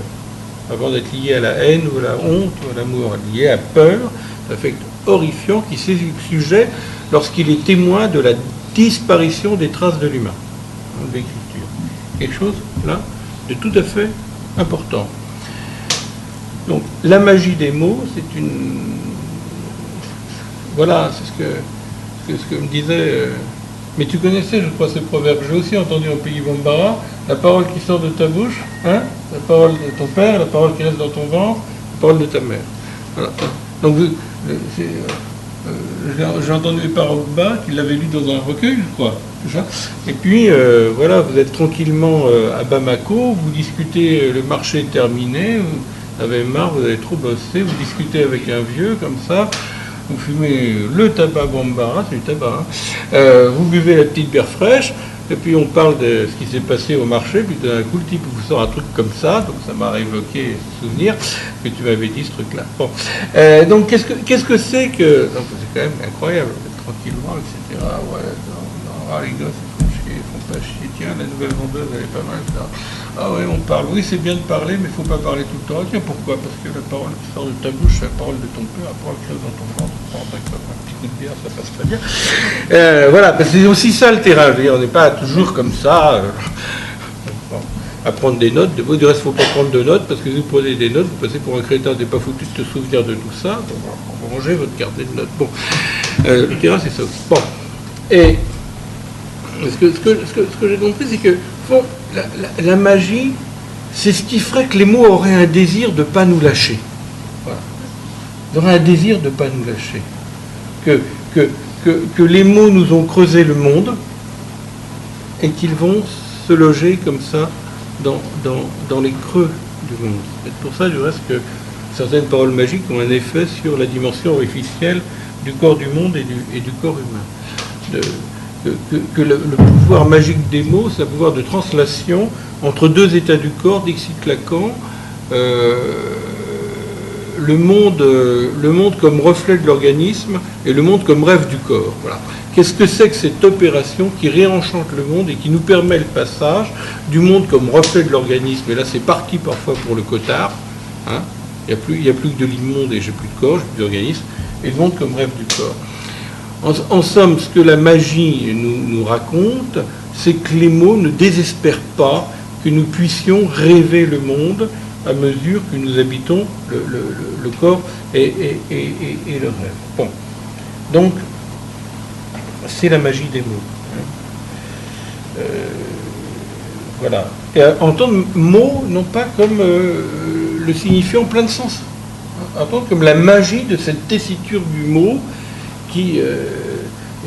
avant d'être lié à la haine ou à la honte ou à l'amour, lié à la peur, l'affect horrifiant qui saisit le sujet lorsqu'il est témoin de la disparition des traces de l'humain, de l'écriture. Quelque chose, là, de tout à fait important. Donc, la magie des mots, c'est une... Voilà, c'est ce que me disait... Mais tu connaissais, je crois, ce proverbe. J'ai aussi entendu en pays Bambara, la parole qui sort de ta bouche, hein, la parole de ton père, la parole qui reste dans ton ventre, la parole de ta mère. Voilà. Donc, j'ai entendu les paroles bas, qu'il l'avait lu dans un recueil, je crois. Et puis, voilà, vous êtes tranquillement à Bamako, vous discutez, le marché est terminé, vous avez marre, vous avez trop bossé, vous discutez avec un vieux comme ça, vous fumez le tabac Bambara, c'est du tabac, hein. Vous buvez la petite bière fraîche, et puis on parle de ce qui s'est passé au marché, puis d'un coup le type vous sort un truc comme ça, donc ça m'a révoqué ce souvenir que tu m'avais dit ce truc-là. Bon. Donc qu'est-ce que c'est que... Donc c'est quand même incroyable, tranquillement, etc. Ouais, les gars, ils font pas chier, tiens, la nouvelle vendeuse, elle est pas mal, ça. Ah ouais, on parle, oui, c'est bien de parler, mais il ne faut pas parler tout le temps. Tiens, pourquoi? Parce que la parole qui sort de ta bouche, c'est la parole de ton père, la parole qui reste dans ton ventre, un petit coup de bière, ça passe très bien. Voilà, c'est aussi ça le terrain, je veux dire, on n'est pas toujours comme ça, à prendre des notes. Du reste, il ne faut pas prendre de notes, parce que si vous prenez des notes, vous passez pour un crétin, t'es pas foutu de te souvenir de tout ça, donc on va ranger votre carnet de notes. Bon, le terrain, c'est ça aussi. Bon, et ce que j'ai compris, c'est que, bon, la magie, c'est ce qui ferait que les mots auraient un désir de ne pas nous lâcher. Voilà. Ils auraient un désir de ne pas nous lâcher. Que les mots nous ont creusé le monde et qu'ils vont se loger comme ça dans les creux du monde. C'est pour ça, du reste, que certaines paroles magiques ont un effet sur la dimension officielle du corps du monde et du corps humain. Que le pouvoir magique des mots, c'est un pouvoir de translation entre deux états du corps, dixit Lacan, le monde comme reflet de l'organisme et le monde comme rêve du corps. Voilà. Qu'est-ce que c'est que cette opération qui réenchante le monde et qui nous permet le passage du monde comme reflet de l'organisme, et là c'est parti parfois pour le cotard, hein, il n'y a plus que de l'immonde et j'ai plus de corps, j'ai plus d'organisme, et le monde comme rêve du corps. En somme, ce que la magie nous raconte, c'est que les mots ne désespèrent pas que nous puissions rêver le monde à mesure que nous habitons le corps et le rêve. Bon. Donc, c'est la magie des mots. Voilà. Et entendre mots, non pas comme le signifiant plein de sens. Entendre comme la magie de cette tessiture du mot qui,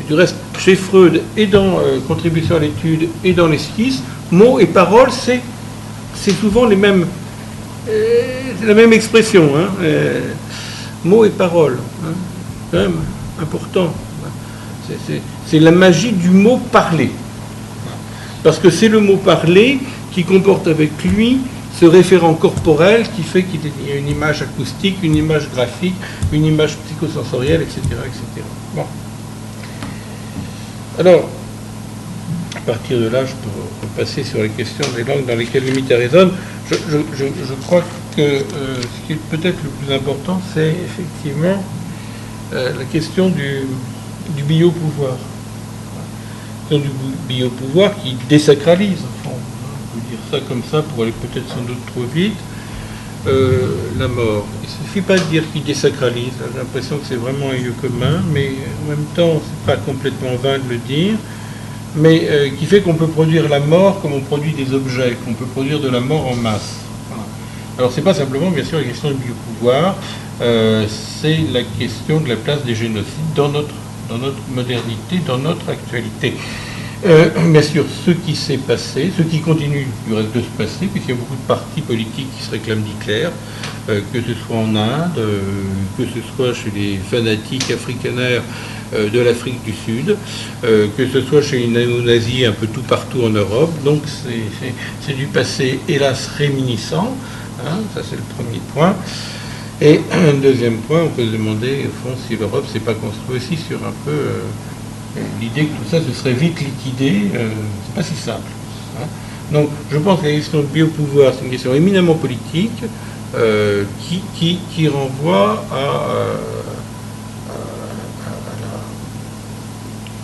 du reste, chez Freud et dans Contribution à l'étude et dans l'esquisse, mots et paroles, c'est souvent les mêmes, c'est la même expression, hein, mots et paroles, hein, quand même important. C'est la magie du mot parlé, parce que c'est le mot parlé qui comporte avec lui ce référent corporel qui fait qu'il y a une image acoustique, une image graphique, une image psychosensorielle, etc. etc. Bon. Alors, À partir de là, je peux passer sur les questions des langues dans lesquelles les mythes résonnent. Je crois que ce qui est peut-être le plus important, c'est effectivement la question du biopouvoir. La question du biopouvoir qui désacralise, au fond. On peut dire ça comme ça pour aller peut-être sans doute trop vite. La mort. Il ne suffit pas de dire qu'il désacralise. J'ai l'impression que c'est vraiment un lieu commun, mais en même temps, c'est pas complètement vain de le dire. Mais qui fait qu'on peut produire la mort comme on produit des objets, qu'on peut produire de la mort en masse. Voilà. Alors c'est pas simplement, bien sûr, la question du biopouvoir, c'est la question de la place des génocides dans notre modernité, dans notre actualité. Bien sûr, ce qui s'est passé, ce qui continue du reste de se passer, puisqu'il y a beaucoup de partis politiques qui se réclament d'Hitler, que ce soit en Inde, que ce soit chez les fanatiques africanaires de l'Afrique du Sud, que ce soit chez les néo-nazis un peu tout partout en Europe. Donc c'est du passé, hélas, réminiscent. Hein, ça c'est le premier point. Et un deuxième point, on peut se demander, au fond, si l'Europe s'est pas construite aussi sur un peu l'idée que tout ça se serait vite liquidé. C'est pas si simple. Hein. Donc je pense que la question de biopouvoir, c'est une question éminemment politique qui renvoie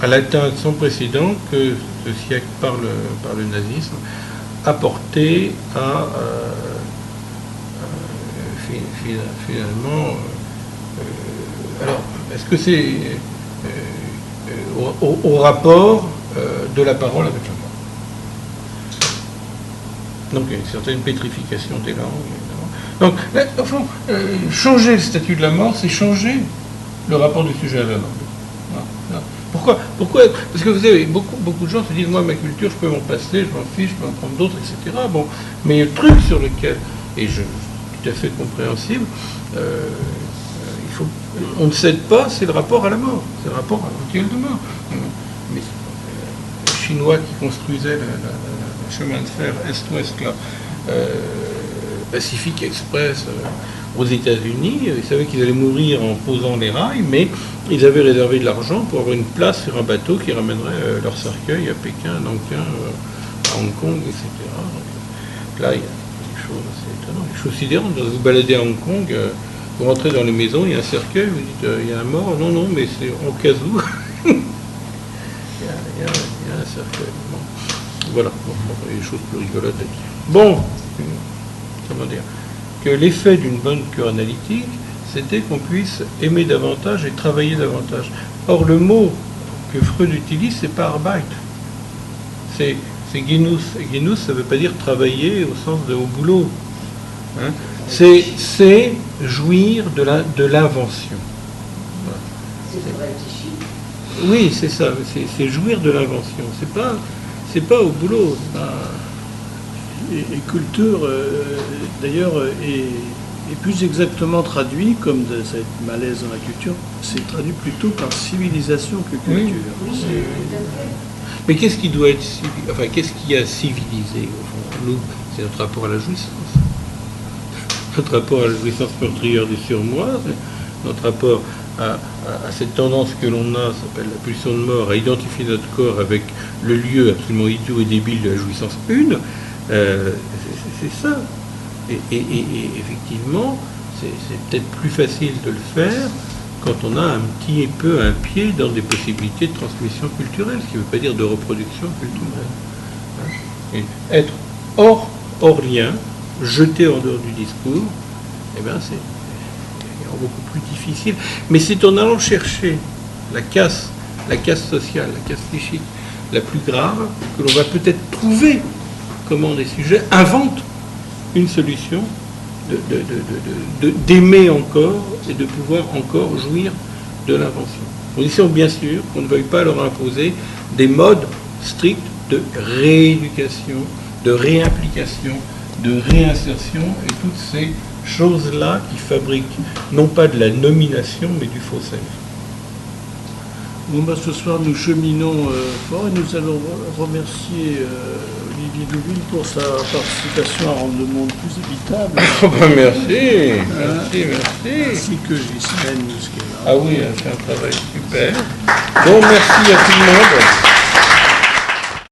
à l'atteinte sans précédent que ce siècle par le nazisme a porté à finalement. Alors, est-ce que c'est au rapport de la parole avec la mort? Donc, il y a une certaine pétrification des langues. Donc, là, au fond, changer le statut de la mort, c'est changer le rapport du sujet à la langue. Pourquoi? Parce que vous savez, beaucoup de gens se disent, moi, ma culture, je peux m'en passer, je m'en fiche, je peux en prendre d'autres, etc. Bon, mais le truc sur lequel, et tout à fait compréhensible, on ne cède pas, c'est le rapport à la mort, c'est le rapport à l'autel de mort. Mais les Chinois qui construisaient le chemin de fer Est-Ouest, là, Pacific Express aux États-Unis, ils savaient qu'ils allaient mourir en posant les rails, mais ils avaient réservé de l'argent pour avoir une place sur un bateau qui ramènerait leur cercueil à Pékin, à Nankin, à Hong Kong, etc. Donc, là, il y a des choses assez étonnantes, des choses sidérantes. Vous vous baladez à Hong Kong, vous rentrez dans les maisons, il y a un cercueil, vous dites il y a un mort, non, mais c'est en cas où. il y a un cercueil. Bon. Voilà, il y a des choses plus rigolotes à dire. Bon, comment dire, que l'effet d'une bonne cure analytique, c'était qu'on puisse aimer davantage et travailler davantage. Or, le mot que Freud utilise, c'est pas Arbeit. C'est Genuss. Et Genuss, ça ne veut pas dire travailler au sens de au boulot. Hein. C'est jouir de l'invention. Voilà. C'est vrai, psychique. Oui, c'est ça. C'est jouir de l'invention. C'est pas au boulot. Et culture, d'ailleurs, est plus exactement traduit, comme de cette malaise dans la culture, c'est traduit plutôt par civilisation que culture. Oui. Mais qu'est-ce qui doit être enfin, qu'est-ce qui a civilisé au fond? Nous, c'est notre rapport à la jouissance. Notre rapport à la jouissance meurtrière du surmoi, notre rapport à cette tendance que l'on a, ça s'appelle la pulsion de mort, à identifier notre corps avec le lieu absolument idiot et débile de la jouissance une. C'est ça. Et effectivement, c'est peut-être plus facile de le faire quand on a un petit peu un pied dans des possibilités de transmission culturelle, ce qui ne veut pas dire de reproduction culturelle. Hein. Et être hors lien, jeté en dehors du discours, eh bien c'est beaucoup plus difficile. Mais c'est en allant chercher la casse sociale, la casse psychique la plus grave que l'on va peut-être trouver comment des sujets inventent une solution d'aimer encore et de pouvoir encore jouir de l'invention. Condition bien sûr qu'on ne veuille pas leur imposer des modes stricts de rééducation, de réimplication, de réinsertion et toutes ces choses-là qui fabriquent non pas de la nomination mais du faux self. Bon, ce soir, nous cheminons fort et nous allons remercier Olivier Douville pour sa participation à rendre le monde plus habitable. Merci. Ainsi que Ghislaine, qui est là. Ah oui, elle fait un travail super. Bon, merci à tout le monde.